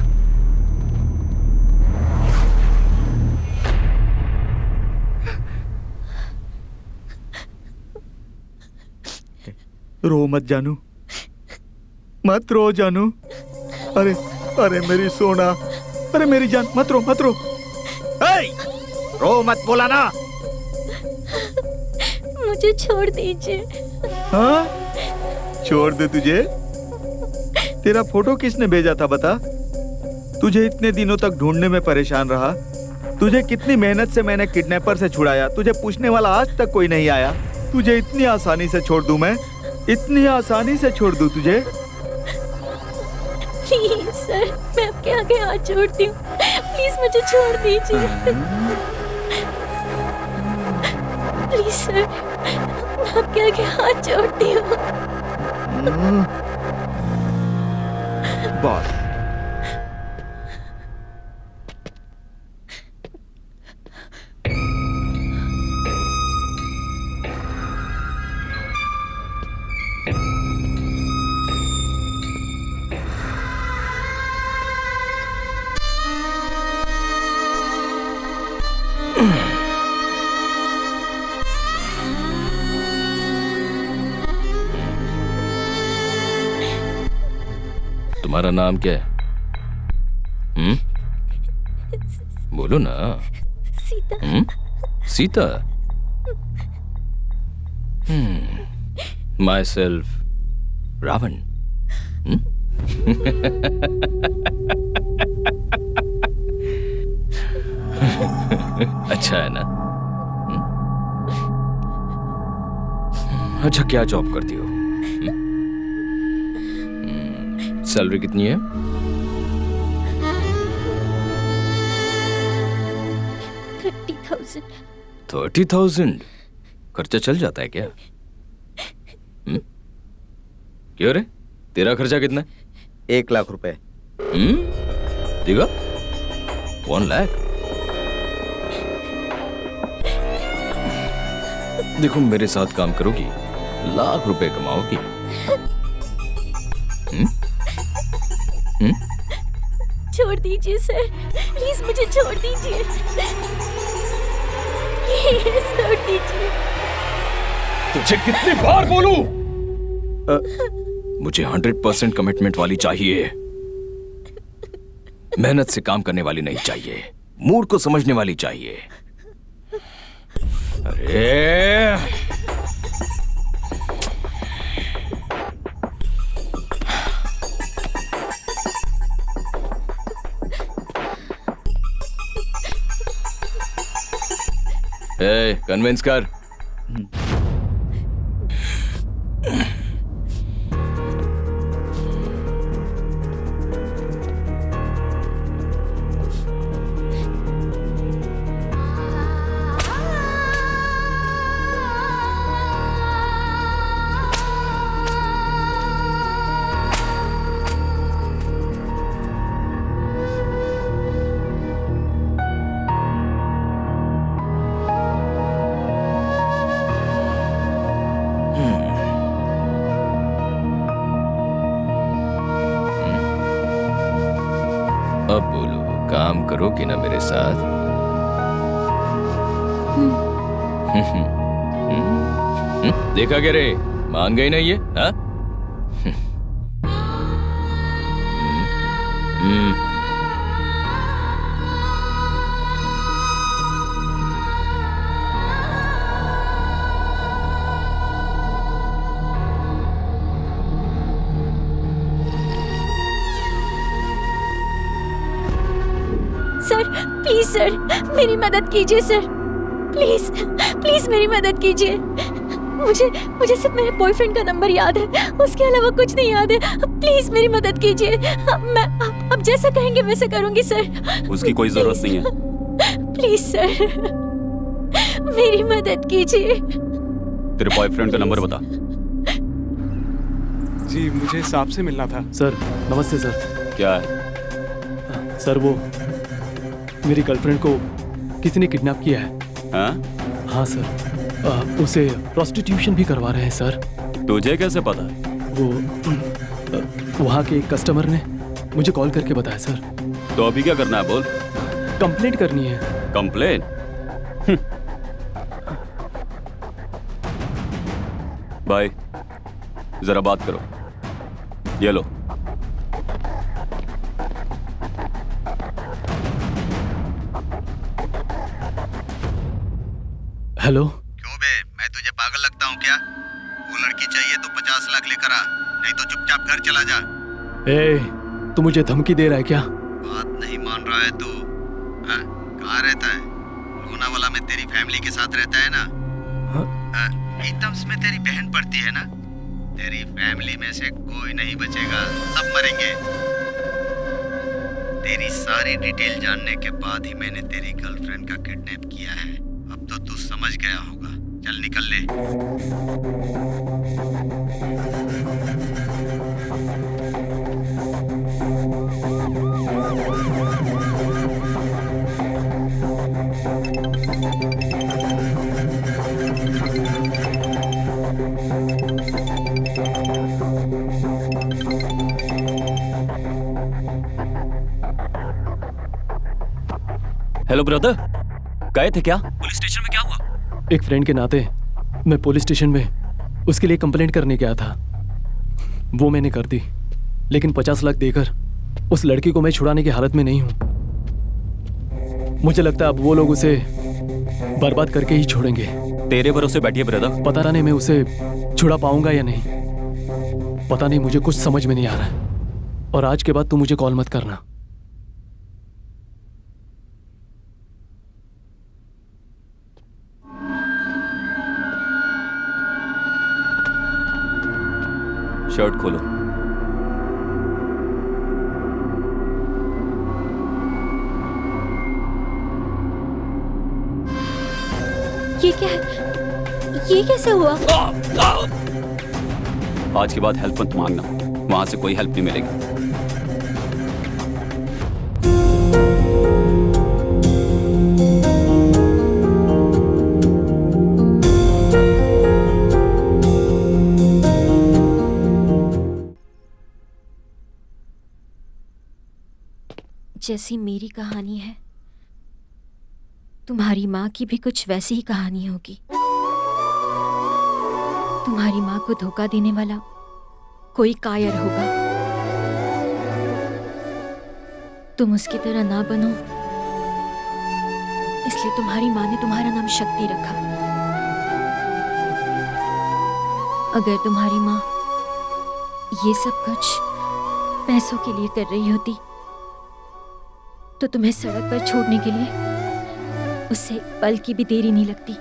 रो मत जानू, मत रो जानू। अरे अरे मेरी सोना, अरे मेरी जान, मत रो मत रो। रो मत बोला ना। मुझे छोड़ दीजिए। हाँ, छोड़ दे तुझे? तेरा फोटो किसने भेजा था बता? तुझे इतने दिनों तक ढूंढने में परेशान रहा। तुझे कितनी मेहनत से मैंने किडनैपर से छुड़ाया। तुझे पूछने वाला आज तक कोई नहीं आया। तुझे इतनी आसानी से छोड़ दूं मैं? इतनी आसानी से छोड़ दूं तुझे? प्लीज सर, मैं आपके आगे हाथ जोड़ती हूँ, प्लीज मुझे छोड़ दीजिए। प्लीज सर, मैं आपके आगे हाथ जोड़ती हूँ। बॉस, तुम्हारा नाम क्या है? बोलो ना। सीता। सीता। Myself Ravan. अच्छा है ना? अच्छा, क्या जॉब करती हो? सैलरी कितनी है? 30,000। 30,000? खर्चा चल जाता है क्या? क्यों रे, तेरा खर्चा कितना है? 1 लाख रुपए। देखा, 1 लाख। देखो, मेरे साथ काम करोगी, लाख रुपए कमाओगी। छोड़ दीजिए सर, प्लीज मुझे छोड़ दीजिए, प्लीज छोड़ दीजिए। तुझे कितनी बार बोलूं? मुझे 100% कमिटमेंट वाली चाहिए। मेहनत से काम करने वाली नहीं चाहिए, मूड को समझने वाली चाहिए। अरे कन्विंस कर। अब बोलो, काम करोगी ना मेरे साथ? देखा क्या रे, मान गई ना ये? हाँ? सर प्लीज, सर मेरी मदद कीजिए सर, प्लीज प्लीज मेरी मदद कीजिए। मुझे सिर्फ मेरे बॉयफ्रेंड का नंबर याद है, उसके अलावा कुछ नहीं याद है। प्लीज मेरी मदद कीजिए, मैं आप जैसा कहेंगे वैसा करूंगी सर। उसकी कोई जरूरत नहीं है। प्लीज सर मेरी मदद कीजिए। तेरे बॉयफ्रेंड का नंबर बता। जी, मुझे सांप से मिलना था। सर नमस्ते सर। क्या है? सर वो मेरी गर्लफ्रेंड को किसी ने किडनैप किया है। हाँ? हाँ सर, उसे प्रोस्टिट्यूशन भी करवा रहे हैं सर। तुझे कैसे पता? वो वहाँ के एक कस्टमर ने मुझे कॉल करके बताया सर। तो अभी क्या करना है बोल? कंप्लेंट करनी है। कंप्लेन? भाई जरा बात करो, ये लो। हेलो। क्यों बे, मैं तुझे पागल लगता हूँ क्या? वो लड़की चाहिए तो 50 लाख लेकर आ, नहीं तो चुपचाप घर चला जा। तू मुझे धमकी दे रहा है क्या? बात नहीं मान रहा है तू? कहाँ रहता है? लोनावाला में तेरी फैमिली के साथ रहता है ना? एकदम में तेरी बहन पड़ती है ना? तेरी फैमिली में से कोई नहीं बचेगा, सब मरेंगे। तेरी सारी डिटेल जानने के बाद ही मैंने तेरी गर्लफ्रेंड का किडनैप किया है। अब तो तू समझ गया होगा। चल निकल ले। हेलो ब्रदर, गए थे क्या? पुलिस स्टेशन में क्या हुआ? एक फ्रेंड के नाते मैं पुलिस स्टेशन में उसके लिए कंप्लेंट करने गया था, वो मैंने कर दी। लेकिन 50 लाख देकर उस लड़की को मैं छुड़ाने की हालत में नहीं हूं। मुझे लगता है अब वो लोग उसे बर्बाद करके ही छोड़ेंगे। तेरे भरोसे बैठिए ब्रदर। पता नहीं मैं उसे छुड़ा पाऊंगा या नहीं, पता नहीं, मुझे कुछ समझ में नहीं आ रहा है। और आज के बाद तू मुझे कॉल मत करना। शर्ट खोलो। ये क्या है? ये कैसे हुआ? आज के बाद हेल्प मत मांगना, वहां से कोई हेल्प नहीं मिलेगी। जैसी मेरी कहानी है, तुम्हारी माँ की भी कुछ वैसी ही कहानी होगी। तुम्हारी माँ को धोखा देने वाला कोई कायर होगा। तुम उसकी तरह ना बनो, इसलिए तुम्हारी माँ ने तुम्हारा नाम शक्ति रखा। अगर तुम्हारी माँ ये सब कुछ पैसों के लिए कर रही होती तो तुम्हें सड़क पर छोड़ने के लिए उससे पल की भी देरी नहीं लगती।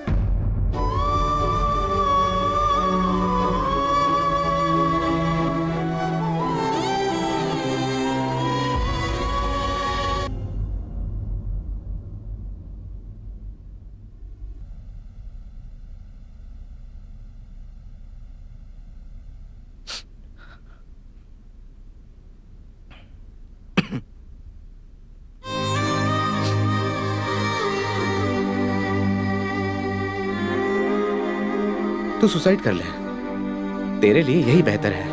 तू सुसाइड कर ले, तेरे लिए यही बेहतर है।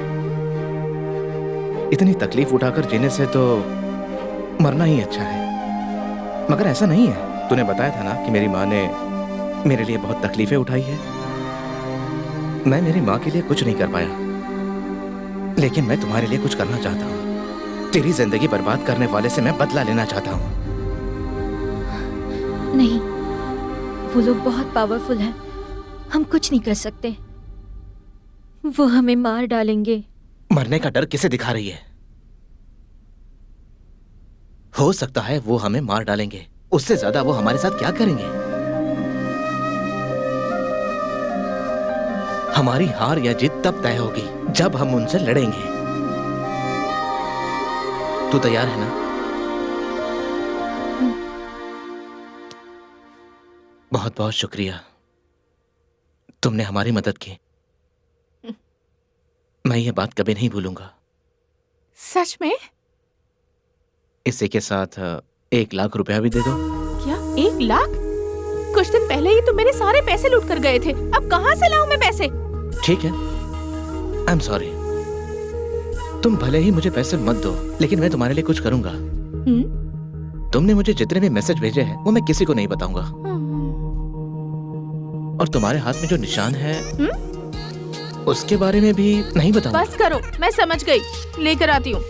इतनी तकलीफ उठाकर जीने से तो मरना ही अच्छा है। मगर ऐसा नहीं है, तूने बताया था ना कि मेरी माँ ने मेरे लिए बहुत तकलीफें उठाई है। मैं मेरी माँ के लिए कुछ नहीं कर पाया, लेकिन मैं तुम्हारे लिए कुछ करना चाहता हूँ। तेरी जिंदगी बर्बाद करने वाले से मैं बदला लेना चाहता हूँ। नहीं, वो लोग बहुत पावरफुल हैं, हम कुछ नहीं कर सकते। वो हमें मार डालेंगे। मरने का डर किसे दिखा रही है? हो सकता है वो हमें मार डालेंगे, उससे ज्यादा वो हमारे साथ क्या करेंगे? हमारी हार या जीत तब तय होगी जब हम उनसे लड़ेंगे। तू तैयार है ना? बहुत बहुत शुक्रिया, तुमने हमारी मदद की। मैं ये बात कभी नहीं भूलूंगा। सच में? इसी के साथ 1 लाख रुपया भी दे दो। क्या 1 लाख? कुछ दिन पहले ही तुम मेरे सारे पैसे लूट कर गए थे, अब कहां से लाऊं मैं पैसे? ठीक है, आई एम सॉरी। तुम भले ही मुझे पैसे मत दो, लेकिन मैं तुम्हारे लिए कुछ करूंगा। तुमने मुझे जितने भी मैसेज भेजे हैं वो मैं किसी को नहीं बताऊंगा। और तुम्हारे हाथ में जो निशान है उसके बारे में भी नहीं बताऊंगा। बस करो, मैं समझ गई, लेकर आती हूँ।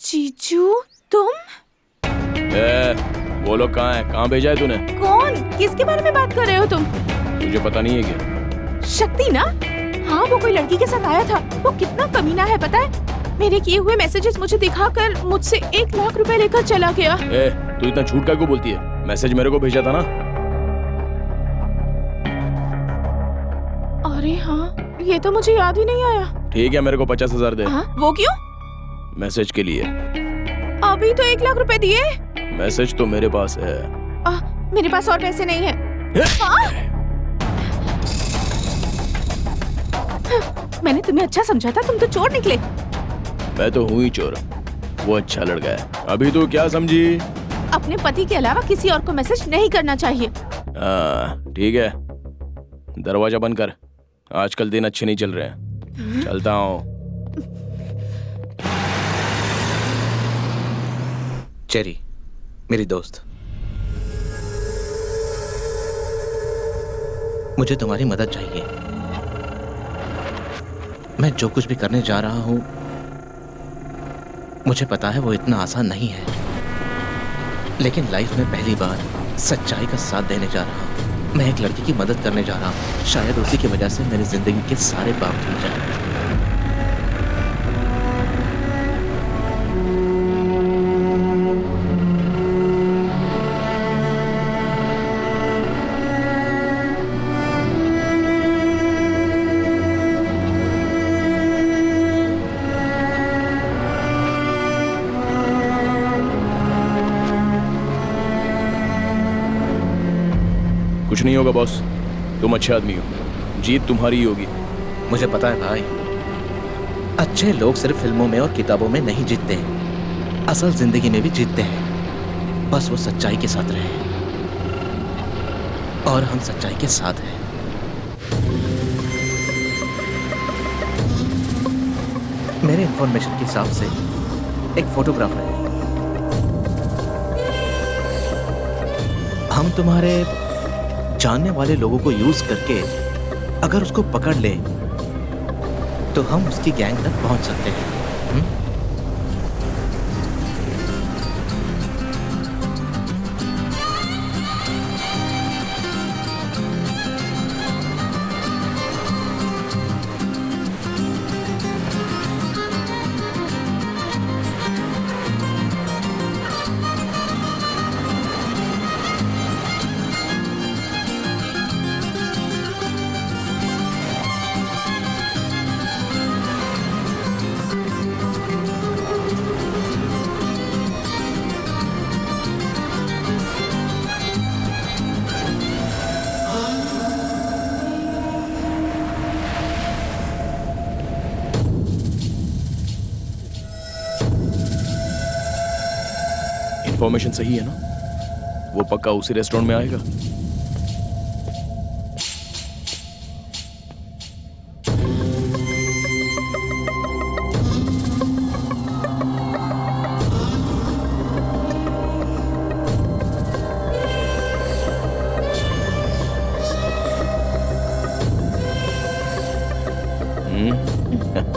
जीजू, तुम? वो लोग कहाँ हैं? कहाँ भेजा है तूने? कौन? किसके बारे में बात कर रहे हो तुम? तुझे पता नहीं है क्या? शक्ति ना? हाँ, वो कोई लड़की के साथ आया था। वो कितना कमीना है पता है? मेरे किए हुए मैसेजेस मुझे दिखाकर मुझसे 1 लाख रुपए लेकर चला गया। तू इतना झूठ काहे को बोलती है? मैसेज मेरे को भेजा था ना? अरे हाँ, ये तो मुझे याद ही नहीं आया। ठीक है, मेरे को 50,000 दे। हाँ, वो क्यों? मैसेज के लिए। अभी तो 1 लाख रुपए दिए। मैसेज तो मेरे पास है। मेरे पास और पैसे नहीं है। मैंने तुम्हें अच्छा समझा था, तुम तो चोर निकले। मैं तो हूँ ही चोर, वो अच्छा लड़का है। अभी तू क्या समझी? अपने पति के अलावा किसी और को मैसेज नहीं करना चाहिए। ठीक है, दरवाजा बंद कर, आजकल दिन अच्छे नहीं चल रहे हैं। चलता हूँ। चेरी, मेरी दोस्त, मुझे तुम्हारी मदद चाहिए। मैं जो कुछ भी करने जा रहा हूं, मुझे पता है वो इतना आसान नहीं है, लेकिन लाइफ में पहली बार सच्चाई का साथ देने जा रहा हूं। मैं एक लड़की की मदद करने जा रहा हूं, शायद उसी की वजह से मेरी जिंदगी के सारे पाप धुल जाए। कुछ नहीं होगा बॉस, तुम अच्छे आदमी हो, जीत तुम्हारी ही होगी। मुझे पता है भाई, अच्छे लोग सिर्फ फिल्मों में और किताबों में नहीं जीतते, असल जिंदगी में भी जीतते हैं। बस वो सच्चाई के साथ रहे, और हम सच्चाई के साथ हैं। मेरे इंफॉर्मेशन के हिसाब से एक फोटोग्राफर है। हम तुम्हारे जानने वाले लोगों को यूज करके अगर उसको पकड़ ले तो हम उसकी गैंग तक पहुंच सकते हैं। इन्फॉर्मेशन सही है ना? वो पक्का उसी रेस्टोरेंट में आएगा।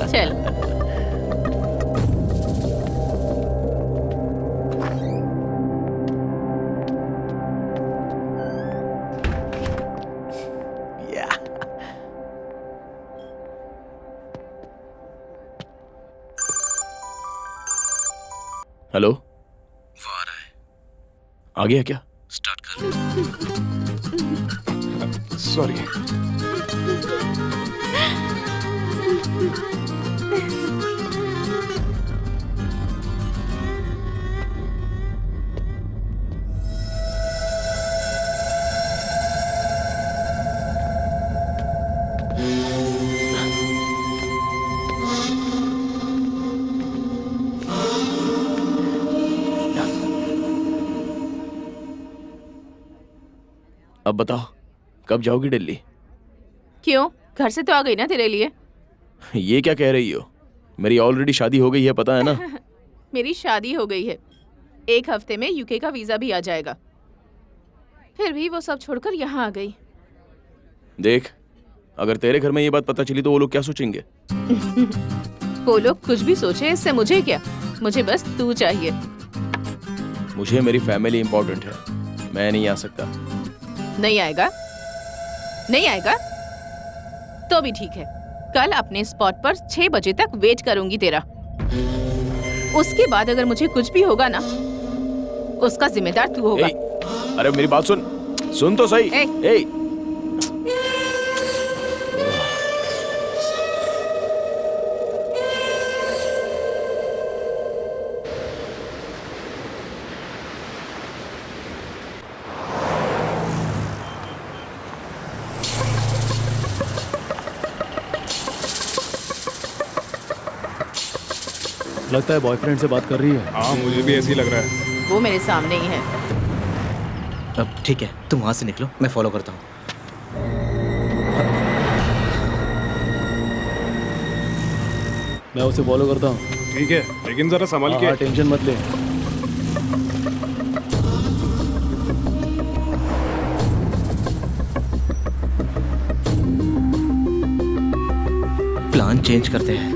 चल। हेलो, वो आ रहा है। आ गया क्या? स्टार्ट कर। सॉरी। अब बताओ, कब जाओगी दिल्ली? क्यों? घर से तो आ गई ना तेरे लिए। ये क्या कह रही हो? मेरी ऑलरेडी शादी हो गई है, पता है ना? मेरी शादी हो गई है, 1 हफ्ते में यूके का वीजा भी आ जाएगा। फिर भी वो सब छोड़कर यहाँ आ गई। देख, अगर तेरे घर में ये बात पता चली तो वो लोग क्या सोचेंगे? वो लोग कुछ भी सोचे, इससे मुझे क्या? मुझे बस तू चाहिए। मुझे मेरी फैमिली इंपॉर्टेंट है, मैं नहीं आ सकता। नहीं आएगा? नहीं आएगा? तो भी ठीक है, कल अपने स्पॉट पर 6 बजे तक वेट करूंगी तेरा। उसके बाद अगर मुझे कुछ भी होगा ना, उसका जिम्मेदार तू होगा। अरे मेरी बात सुन, सुन तो सही। लगता है बॉयफ्रेंड से बात कर रही है। हाँ, मुझे भी ऐसे ही लग रहा है। वो मेरे सामने ही है। अब ठीक है, तुम वहां से निकलो, मैं फॉलो करता हूँ। मैं उसे फॉलो करता हूँ। ठीक है, लेकिन जरा संभल के। टेंशन मत ले। प्लान चेंज करते हैं।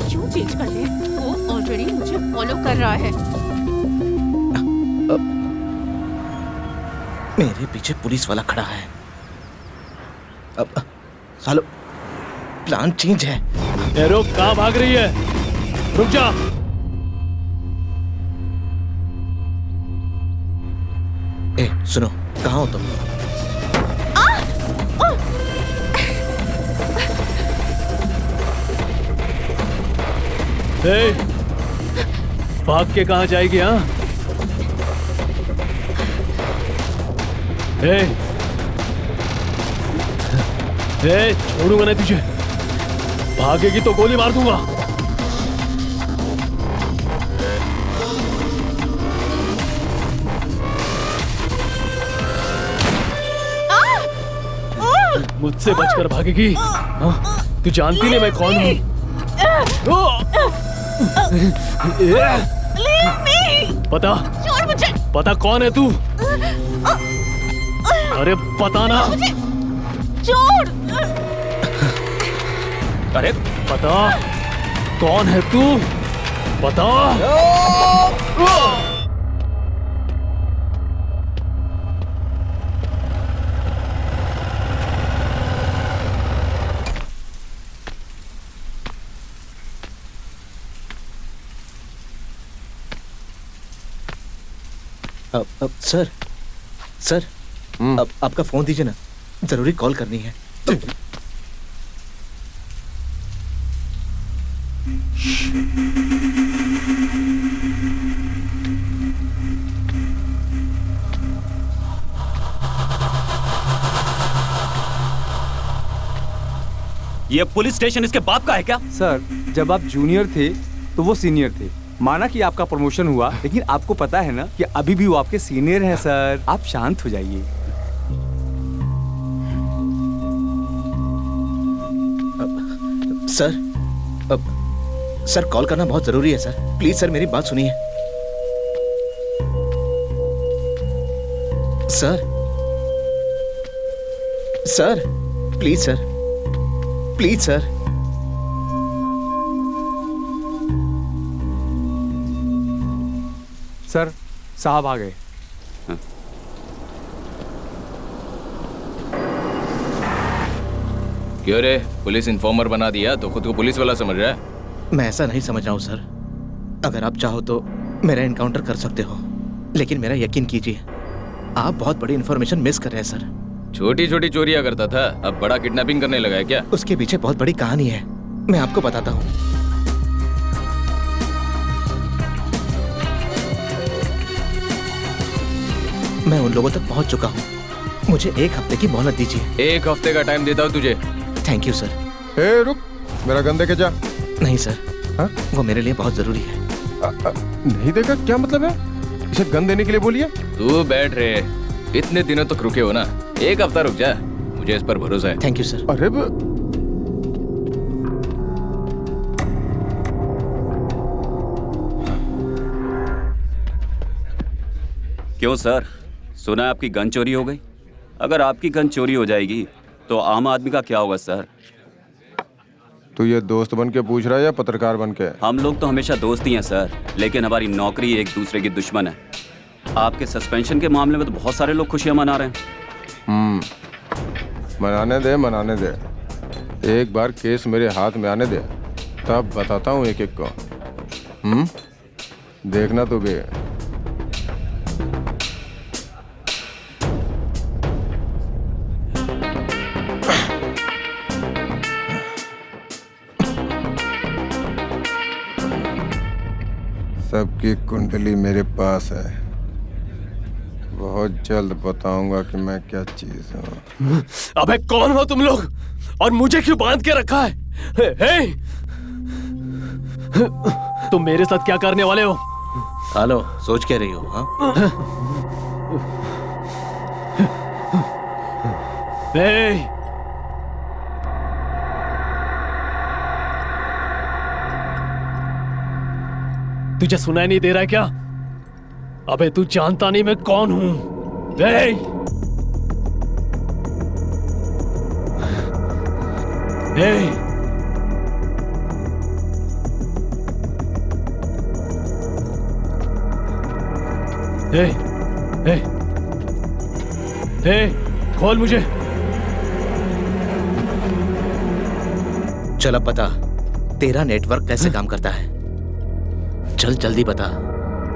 क्यों चेंज करते हैं? वो ऑलरेडी मुझे फॉलो कर रहा है। मेरे पीछे पुलिस वाला खड़ा है। अब सालो प्लान चेंज है। ए रुक, कहाँ भाग रही है? रुक जा। ए सुनो, कहाँ हो तुम? ए, भाग के कहाँ जाएगी? हाँ ए, छोड़ूंगा नहीं तुझे। भागेगी तो गोली मार दूंगा। मुझसे बचकर भागेगी? हाँ, तू जानती नहीं मैं कौन हूँ? पता? पता कौन है तू? अरे पता ना। छोड़। अरे पता कौन है तू? पता? अब सर अब आपका फोन दीजिए ना, जरूरी कॉल करनी है। ये पुलिस स्टेशन इसके बाप का है क्या? सर, जब आप जूनियर थे तो वो सीनियर थे। माना कि आपका प्रमोशन हुआ, लेकिन आपको पता है ना कि अभी भी वो आपके सीनियर हैं। सर, आप शांत हो जाइए। सर कॉल करना बहुत जरूरी है सर। प्लीज सर मेरी बात सुनिए। Sir please sir, please sir. Sir, साहब आ गए। क्यों रे, पुलिस इन्फॉर्मर बना दिया तो खुद को पुलिस वाला समझ रहा है? मैं ऐसा नहीं समझ रहा हूँ सर। अगर आप चाहो तो मेरा एनकाउंटर कर सकते हो, लेकिन मेरा यकीन कीजिए आप बहुत बड़ी इन्फॉर्मेशन मिस कर रहे हैं सर। छोटी छोटी चोरियां करता था, अब बड़ा किडनैपिंग करने लगा है क्या? उसके पीछे बहुत बड़ी कहानी है, मैं आपको बताता हूँ। मैं उन लोगों तक पहुंच चुका हूँ। मुझे 1 हफ्ते की मोहलत दीजिए। 1 हफ्ते का टाइम देता हूँ तुझे। Thank you sir. ए रुक, मेरा गन देके जा। नहीं सर, वो मेरे लिए बहुत जरूरी है। नहीं देगा क्या मतलब है? इसे गन देने के लिए बोलिए। तू बैठ रे, इतने दिनों तक रुके हो ना, 1 हफ्ता रुक जा, मुझे इस पर भरोसा है। Thank you sir. अरे क्यों सर, सुना है आपकी गन चोरी हो गई? अगर आपकी गन चोरी हो जाएगी तो आम आदमी का क्या होगा सर? तू ये दोस्त बन के पूछ रहा है या पत्रकार बन के? हम लोग तो हमेशा दोस्त ही हैं सर, लेकिन हमारी नौकरी एक दूसरे की दुश्मन है। आपके सस्पेंशन के मामले में तो बहुत सारे लोग खुशियां मना रहे हैं। मनाने दे। एक बार केस मेरे हाथ में आने दे, तब बताता हूँ एक एक को। देखना तू भी। सबकी कुंडली मेरे पास है, बहुत जल्द बताऊंगा कि मैं क्या चीज हूँ। अबे कौन हो तुम लोग और मुझे क्यों बांध के रखा है? हे! तुम मेरे साथ क्या करने वाले हो? हेलो, सोच क्या रही हो? हाँ? तुझे सुनाई नहीं दे रहा है क्या? अबे तू जानता नहीं मैं कौन हूं? ए! ए! ए! ए! ए! खोल मुझे। चल अब बता, तेरा नेटवर्क कैसे काम करता है? चल जल्दी बता,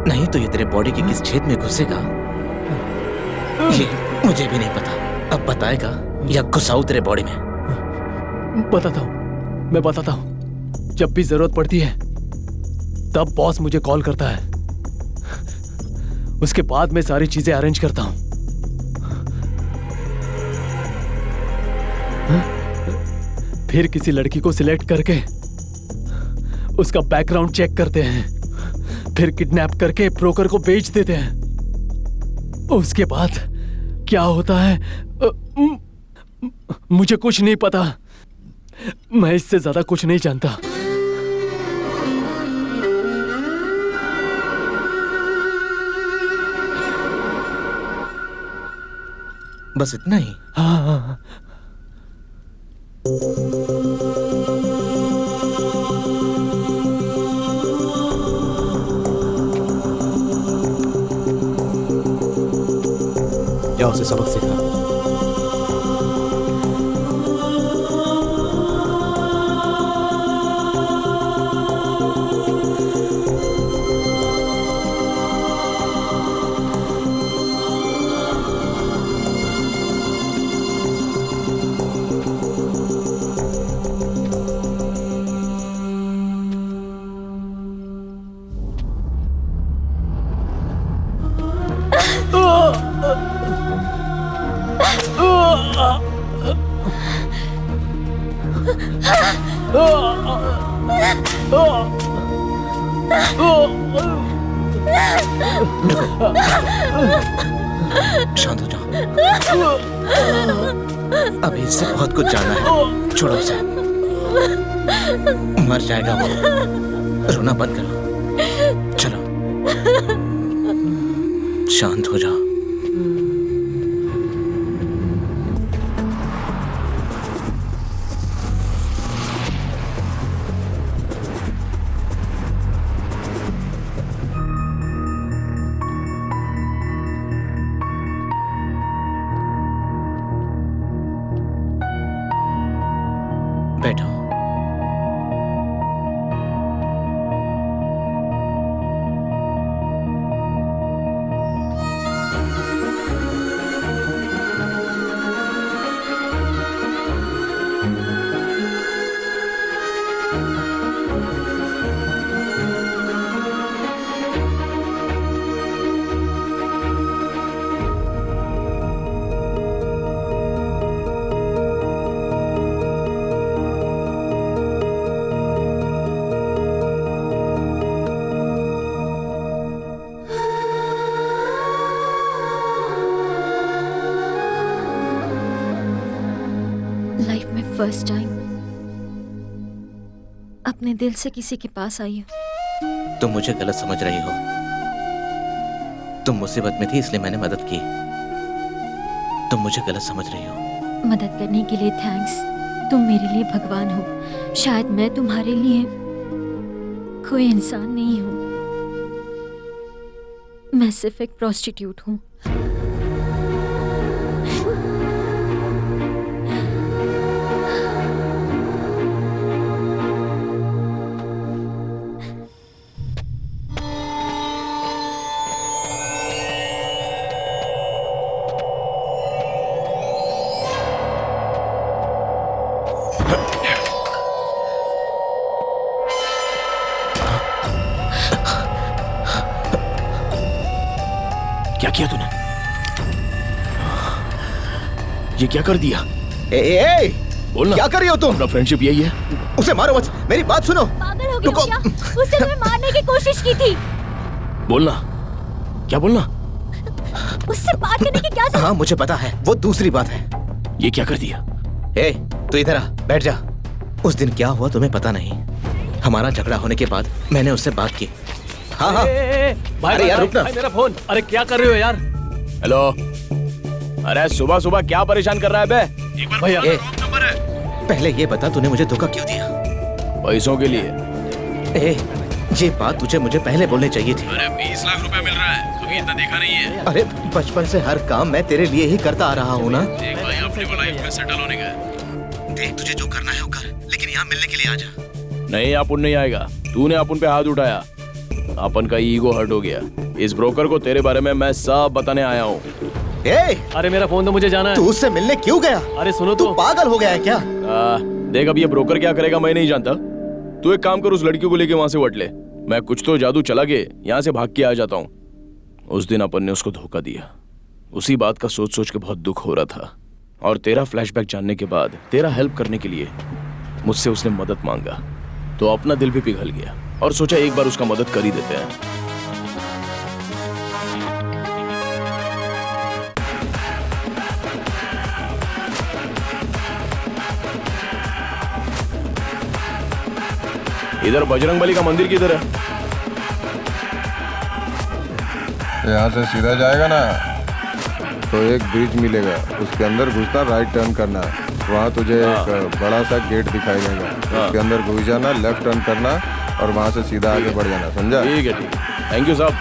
नहीं तो ये तेरे बॉडी के किस छेद में घुसेगा ये मुझे भी नहीं पता। अब बताएगा या घुसाऊं तेरे बॉडी में? बताता हूं, मैं बताता हूं। जब भी जरूरत पड़ती है तब बॉस मुझे कॉल करता है, उसके बाद मैं सारी चीजें अरेंज करता हूं। फिर किसी लड़की को सिलेक्ट करके उसका बैकग्राउंड चेक करते हैं, फिर किडनैप करके ब्रोकर को बेच देते हैं। उसके बाद क्या होता है मुझे कुछ नहीं पता। मैं इससे ज्यादा कुछ नहीं जानता। बस इतना ही? हाँ। जाओ उसे सबक सिखा। शांत हो जाओ, अभी इससे बहुत कुछ जानना है। छोड़ो उसे, मर जाएगा वो। रोना बंद करो, चलो शांत हो जाओ। बैठो। लाइफ में फर्स्ट टाइम अपने दिल से किसी के पास आई हूँ। तुम मुझे गलत समझ रही हो। तुम मुसीबत में थी इसलिए मैंने मदद की। तुम मुझे गलत समझ रही हो। मदद करने के लिए थैंक्स। तुम मेरे लिए भगवान हो। शायद मैं तुम्हारे लिए कोई इंसान नहीं हूँ। मैं सिर्फ एक प्रोस्टिट्यूट हूँ। क्या किया तूने? ये क्या कर दिया? ए, बोलना। क्या कर रही हो तुम? अपना फ्रेंडशिप यही है। उसे मारो मत, मेरी बात सुनो। पागल हो गई हो क्या? उसने तुम्हें मारने की कोशिश की थी। बोलना, क्या बोलना? उससे बात करने की क्या जरूरत? हाँ मुझे पता है, वो दूसरी बात है। ये क्या कर दिया? ए, तू इधर आ, बैठ जा। उस दिन क्या हुआ तुम्हें पता नहीं। हमारा झगड़ा होने के बाद मैंने उससे बात की हाँ हाँ भाई अरे यार रुक ना। भाई मेरा फोन। अरे क्या कर रहे हो यार? हेलो। अरे सुबह सुबह क्या परेशान कर रहा है बे? एक बार भैया नंबर है। पहले ये बता तूने मुझे धोखा क्यों दिया? पैसों के लिए। ए, ये बात तुझे मुझे पहले बोलनी चाहिए थी। अरे 20 लाख रुपए मिल रहा है, कभी इतना देखा नहीं है। अरे बचपन से हर काम मैं तेरे लिए ही करता आ रहा हूँ ना। देख भाई अपने को लाइफ में सेटल होने का। देख तुझे जो करना है वो कर, लेकिन यहाँ मिलने के लिए आ जा। नहीं अपुन नहीं आएगा। तूने अपुन पे हाथ उठाया, अपन का ईगो हर्ट हो गया। इस ब्रोकर को तेरे बारे में मैं सब बताने आया हूँ। अरे मेरा फोन तो मुझे जाना है। तू उससे मिलने क्यों गया? अरे सुनो तू पागल हो गया है क्या? देख अब ये ब्रोकर क्या करेगा मैं नहीं जानता। तू एक काम कर, उस लड़की को लेके वहां से वट ले। मैं कुछ तो जादू चला के यहाँ से भाग के आ जाता हूँ। उस दिन अपन ने उसको धोखा दिया, उसी बात का सोच सोच के बहुत दुख हो रहा था। और तेरा फ्लैशबैक जानने के बाद तेरा हेल्प करने के लिए मुझसे उसने मदद मांगा, तो अपना दिल भी पिघल गया और सोचा एक बार उसका मदद कर ही देते हैं। इधर बजरंगबली का मंदिर किधर है? यहाँ से सीधा जाएगा ना तो एक ब्रिज मिलेगा, उसके अंदर घुसना, राइट टर्न करना, वहाँ तुझे एक बड़ा सा गेट दिखाई देगा, उसके अंदर घुस जाना, लेफ्ट टर्न करना और वहाँ से सीधा आगे बढ़ जाना, समझा? ठीक है ठीक है, थैंक यू साहब।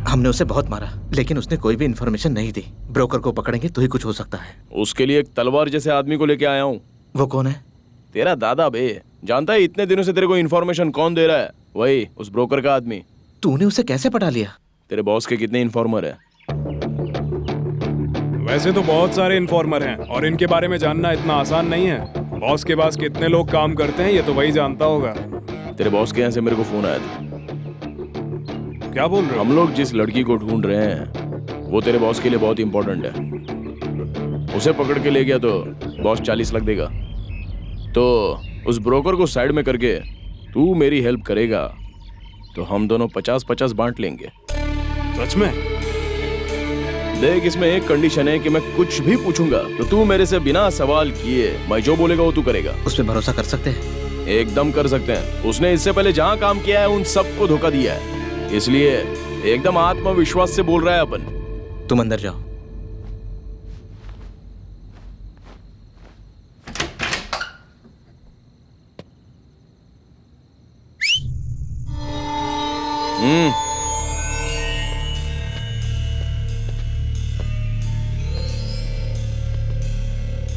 हमने उसे बहुत मारा लेकिन उसने कोई भी इन्फॉर्मेशन नहीं दी। ब्रोकर को पकड़ेंगे तो ही कुछ हो सकता है। उसके लिए एक तलवार जैसे आदमी को लेके आया हूँ। वो कौन है? तेरा दादा बे। जानता है इतने दिनों से तेरे को इन्फॉर्मेशन कौन दे रहा है? वही उस ब्रोकर का आदमी। तूने उसे कैसे पटा लिया? तेरे बॉस के कितने इन्फॉर्मर है? वैसे तो बहुत सारे इन्फॉर्मर हैं और इनके बारे में जानना इतना आसान नहीं है। बॉस के पास कितने लोग काम करते हैं ये तो वही जानता होगा। तेरे बॉस के यहाँ से मेरे को फोन आया था। क्या बोल रहे हो? हम लोग जिस लड़की को ढूंढ रहे हैं वो तेरे बॉस के लिए बहुत इंपॉर्टेंट है। उसे पकड़ के ले गया तो बॉस 40 लाख देगा। तो उस ब्रोकर को साइड में करके तू मेरी हेल्प करेगा तो हम दोनों 50-50 बांट लेंगे। सच में? देख इसमें एक कंडीशन है कि मैं कुछ भी पूछूंगा तो तू मेरे से बिना सवाल किए मैं जो बोलेगा वो तू करेगा। उस पर भरोसा कर सकते हैं? एकदम कर सकते हैं। उसने इससे पहले जहाँ काम किया है उन सबको धोखा दिया है, इसलिए एकदम आत्मविश्वास से बोल रहा है अपन। तुम अंदर जाओ।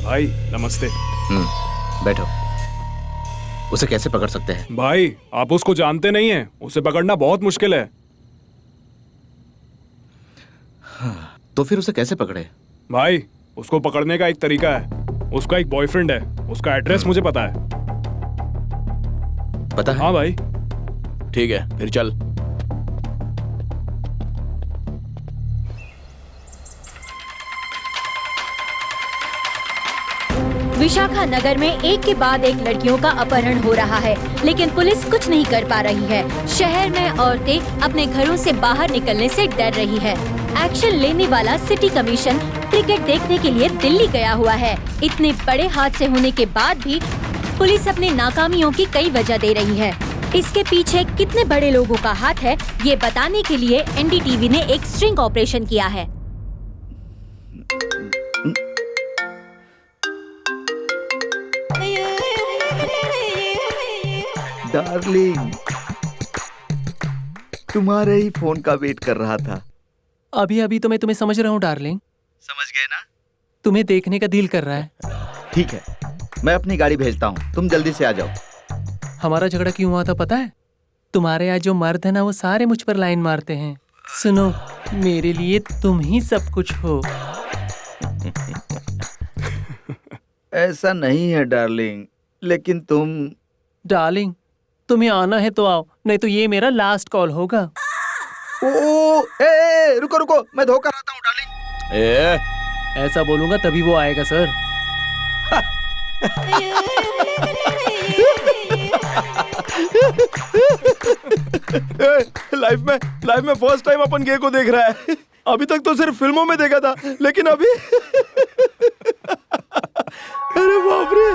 भाई नमस्ते। बैठो। उसे कैसे पकड़ सकते हैं? भाई आप उसको जानते नहीं हैं, उसे पकड़ना बहुत मुश्किल है। तो फिर उसे कैसे पकड़े? भाई उसको पकड़ने का एक तरीका है। उसका एक बॉयफ्रेंड है, उसका एड्रेस मुझे पता है। पता है? हाँ भाई। ठीक है फिर चल। विशाखानगर में एक के बाद एक लड़कियों का अपहरण हो रहा है, लेकिन पुलिस कुछ नहीं कर पा रही है। शहर में औरतें अपने घरों से बाहर निकलने से डर रही है। एक्शन लेने वाला सिटी कमीशन क्रिकेट देखने के लिए दिल्ली गया हुआ है। इतने बड़े हादसे होने के बाद भी पुलिस अपने नाकामियों की कई वजह दे रही है। इसके पीछे कितने बड़े लोगों का हाथ है ये बताने के लिए एनडीटीवी ने एक स्ट्रिंग ऑपरेशन किया है। डार्लिंग, तुम्हारे ही फोन का वेट कर रहा था। अभी अभी तो मैं तुम्हें समझ रहा हूँ डार्लिंग। समझ गए ना? तुम्हें देखने का दिल कर रहा है। ठीक है, मैं अपनी गाड़ी भेजता हूँ, तुम जल्दी से आ जाओ। हमारा झगड़ा क्यों हुआ था पता है? तुम्हारे यहाँ जो मर्द है ना वो सारे मुझ पर लाइन मारते हैं। सुनो, मेरे लिए तुम ही सब कुछ हो। ऐसा नहीं है डार्लिंग, लेकिन तुम। डार्लिंग, तुम्हें आना है तो आओ, नहीं तो ये मेरा लास्ट कॉल होगा। रुको रुको, मैं धोखा रहता हूँ डार्लिंग। ऐसा बोलूंगा तभी वो आएगा सर। लाइफ में फर्स्ट टाइम अपन गे को देख रहा है। अभी तक तो सिर्फ फिल्मों में देखा था, लेकिन अभी अरे बाप रे।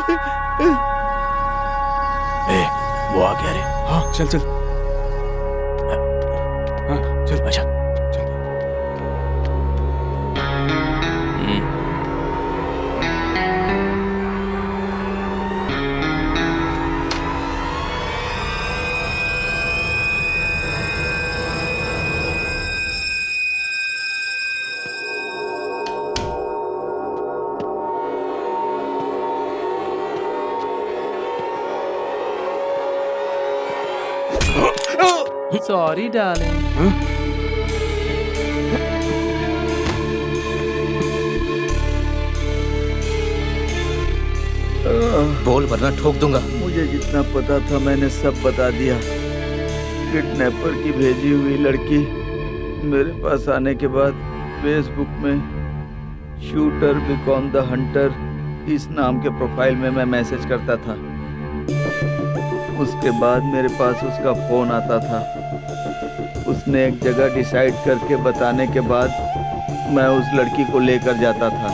वो आ गया रे। हाँ चल चल। हाँ चल अच्छा चल। Sorry darling. बोल वरना ठोक दूंगा। मुझे जितना पता था मैंने सब बता दिया। किडनैपर की भेजी हुई लड़की मेरे पास आने के बाद फेसबुक में शूटर बिकॉम द हंटर इस नाम के प्रोफाइल में मैं मैसेज करता था। उसके बाद मेरे पास उसका फोन आता था। उसने एक जगह डिसाइड करके बताने के बाद मैं उस लड़की को लेकर जाता था।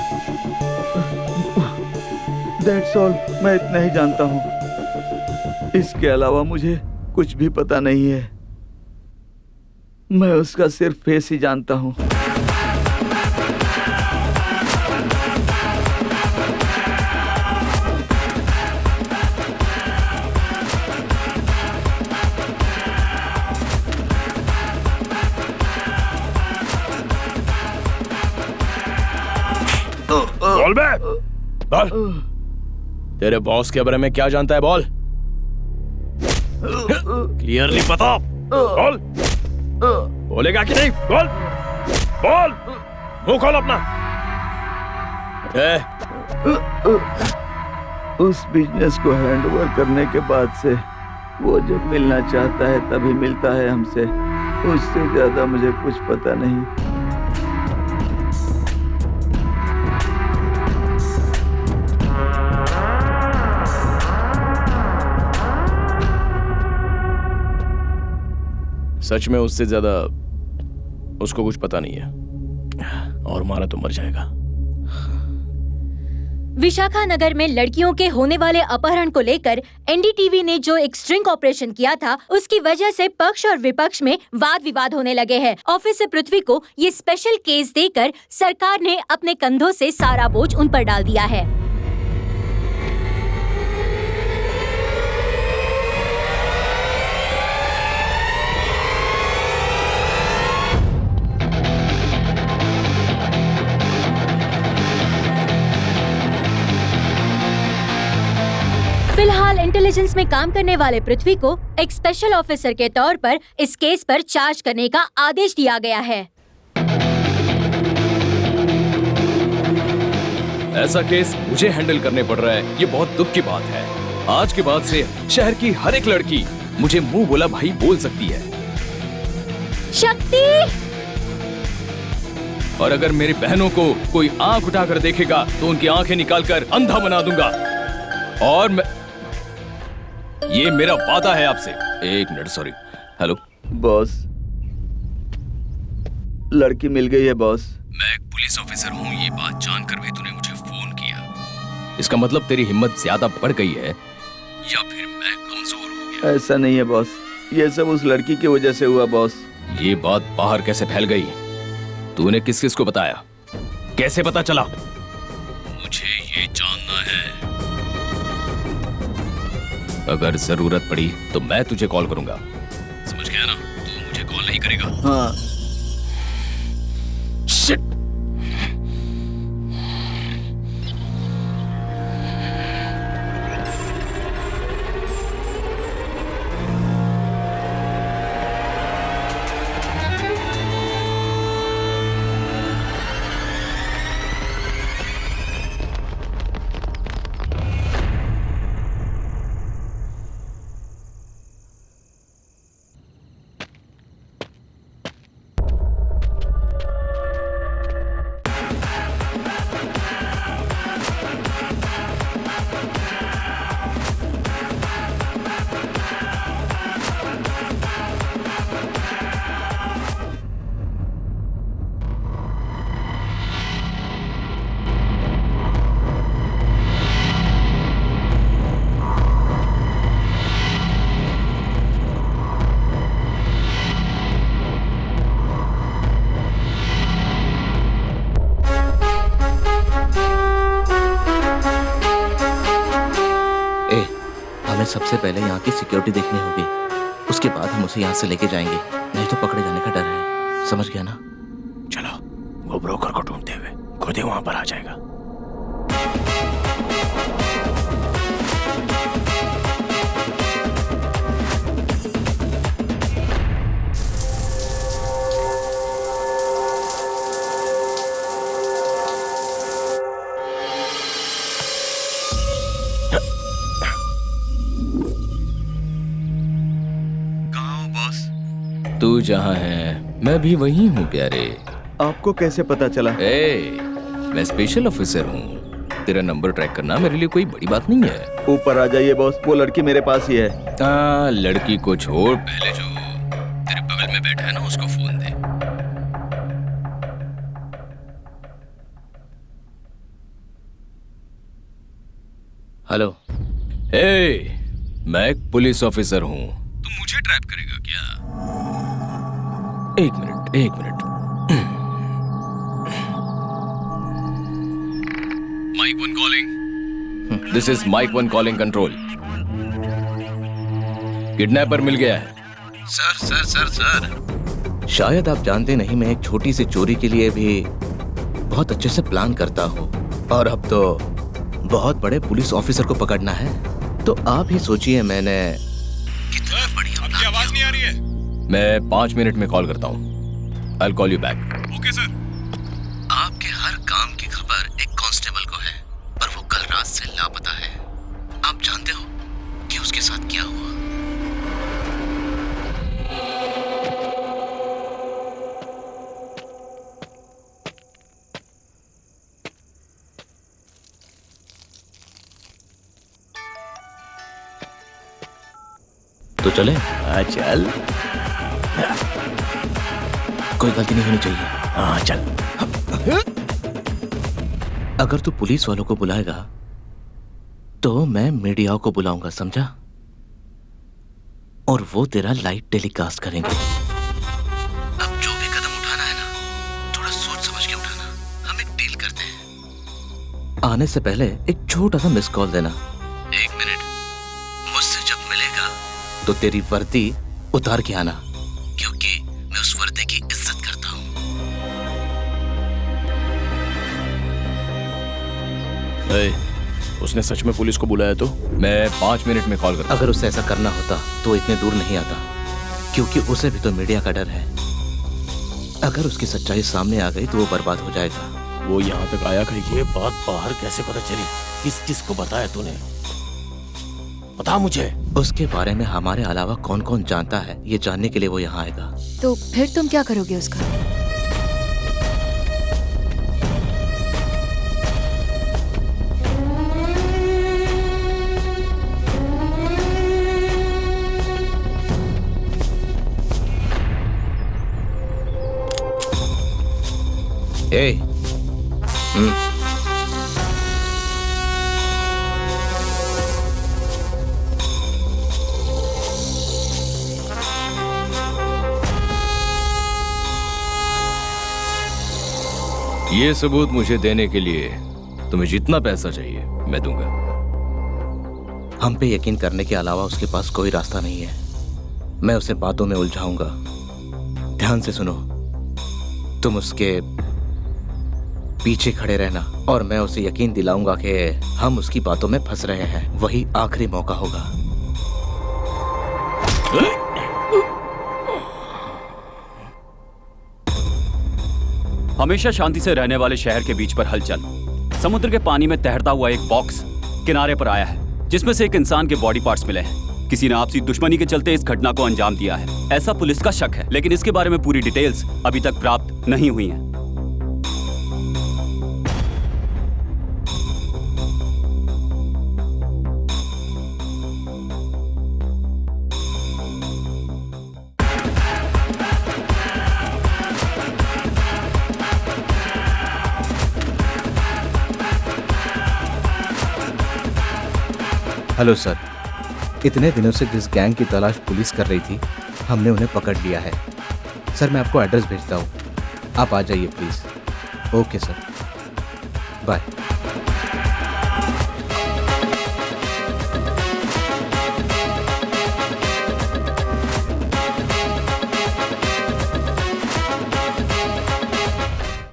That's all, मैं इतना ही जानता हूँ। इसके अलावा मुझे कुछ भी पता नहीं है। मैं उसका सिर्फ फेस ही जानता हूँ। बोल बे, बोल। तेरे बॉस के बारे में क्या जानता है, बोल। क्लियरली बता, बोल। बोलेगा कि नहीं, बोल बोल। मुंह खोल अपना। उस बिजनेस को हैंडओवर करने के बाद से वो जब मिलना चाहता है तभी मिलता है हमसे। उससे ज्यादा मुझे कुछ पता नहीं। सच में उससे ज्यादा उसको कुछ पता नहीं है, और मारा तो मर जाएगा। विशाखानगर में लड़कियों के होने वाले अपहरण को लेकर एनडीटीवी ने जो एक स्ट्रिंग ऑपरेशन किया था, उसकी वजह से पक्ष और विपक्ष में वाद विवाद होने लगे हैं। ऑफिसर पृथ्वी को ये स्पेशल केस देकर सरकार ने अपने कंधों से सारा बोझ उन पर डाल दिया है। फिलहाल इंटेलिजेंस में काम करने वाले पृथ्वी को एक स्पेशल ऑफिसर के तौर पर इस केस पर चार्ज करने का आदेश दिया गया है। ऐसा केस मुझे हैंडल करने पड़ रहा है, ये बहुत दुख की बात है। आज के बाद से शहर की हर एक लड़की मुझे मुंह बोला भाई बोल सकती है। शक्ति! और अगर मेरी बहनों को कोई आंख उठाकर देखेगा तो उनकी आंखें निकालकर अंधा बना दूंगा। और मैं, ये मेरा वादा है आपसे। एक मिनट, सॉरी। हेलो बॉस, लड़की मिल गई है बॉस। मैं एक पुलिस ऑफिसर हूँ, ये बात जानकर भी तूने मुझे फोन किया। इसका मतलब तेरी हिम्मत ज्यादा बढ़ गई है या फिर मैं कमजोर हो गया? ऐसा नहीं है बॉस, ये सब उस लड़की की वजह से हुआ बॉस। ये बात बाहर कैसे फैल गई? तूने किस किस को बताया? कैसे पता चला? मुझे ये जानना है। अगर जरूरत पड़ी तो मैं तुझे कॉल करूंगा, समझ गया ना? तू मुझे कॉल नहीं करेगा। हाँ। शिट! सबसे पहले यहाँ की सिक्योरिटी देखनी होगी, उसके बाद हम उसे यहाँ से लेके जाएंगे, नहीं तो पकड़े जाने का डर है। समझ गया ना? चलो, वो ब्रोकर को ढूंढते हुए खुद ही वहां पर आ जाएगा। तू जहाँ है मैं भी वही हूँ प्यारे। आपको कैसे पता चला? मैं स्पेशल ऑफिसर हूँ। तेरा नंबर ट्रैक करना मेरे लिए कोई बड़ी बात नहीं है। ऊपर आ जाइए बॉस, वो लड़की मेरे पास ही है। लड़की को छोड़, पहले जो तेरे बगल में बैठा है ना उसको फोन दे। हेलो। मैं एक पुलिस ऑफिसर हूँ। तू मुझे ट्रैप करेगा क्या? एक minute. Mike 1 calling. This is Mike 1 calling control. Kidnapper मिल गया है। सर। शायद आप जानते नहीं, मैं एक छोटी सी चोरी के लिए भी बहुत अच्छे से प्लान करता हूँ, और अब तो बहुत बड़े पुलिस ऑफिसर को पकड़ना है। तो आप ही सोचिए मैंने कितना बढ़िया। आपकी आवाज नहीं आ रही है। मैं 5 मिनट में कॉल करता हूँ। I'll call you back. Okay sir. आपके हर काम की खबर एक कांस्टेबल को है, पर वो कल रात से लापता है। आप जानते हो कि उसके साथ क्या हुआ? तो चले? चल। कोई गलती नहीं होनी चाहिए। हाँ चल। अगर तू पुलिस वालों को बुलाएगा तो मैं मीडिया को बुलाऊंगा, समझा? और वो तेरा लाइव टेलीकास्ट करेंगे। अब जो भी कदम उठाना है ना, थोड़ा सोच समझ के उठाना। हम एक डील करते हैं। आने से पहले एक छोटा सा मिस कॉल देना। 1 मिनट। मुझसे जब मिलेगा तो तेरी वर्दी उतार के आना, क्योंकि मैं उस वर्दी की इज्जत करता हूँ। उसने सच में पुलिस को बुलाया तो? मैं 5 मिनट में कॉल करता। अगर उसे ऐसा करना होता तो इतने दूर नहीं आता, क्योंकि उसे भी तो मीडिया का डर है। अगर उसकी सच्चाई सामने आ गई तो वो बर्बाद हो जाएगा। वो यहाँ तक आया कहीं? ये बात बाहर कैसे पता चली? किस किस को बताया तूने? बता मुझे। उसके बारे में हमारे अलावा कौन कौन जानता है, ये जानने के लिए वो यहाँ आएगा। तो फिर तुम क्या करोगे उसका? ये सबूत मुझे देने के लिए तुम्हें जितना पैसा चाहिए मैं दूंगा। हम पे यकीन करने के अलावा उसके पास कोई रास्ता नहीं है। मैं उसे बातों में उलझाऊंगा। ध्यान से सुनो, तुम उसके पीछे खड़े रहना और मैं उसे यकीन दिलाऊंगा कि हम उसकी बातों में फंस रहे हैं। वही आखिरी मौका होगा। हमेशा शांति से रहने वाले शहर के बीच पर हलचल। समुद्र के पानी में तैरता हुआ एक बॉक्स किनारे पर आया है, जिसमें से एक इंसान के बॉडी पार्ट्स मिले हैं। किसी ने आपसी दुश्मनी के चलते इस घटना को अंजाम दिया है, ऐसा पुलिस का शक है, लेकिन इसके बारे में पूरी डिटेल्स अभी तक प्राप्त नहीं हुई हैं। हेलो सर, इतने दिनों से जिस गैंग की तलाश पुलिस कर रही थी, हमने उन्हें पकड़ लिया है। सर मैं आपको एड्रेस भेजता हूँ, आप आ जाइए प्लीज़। Okay sir, bye.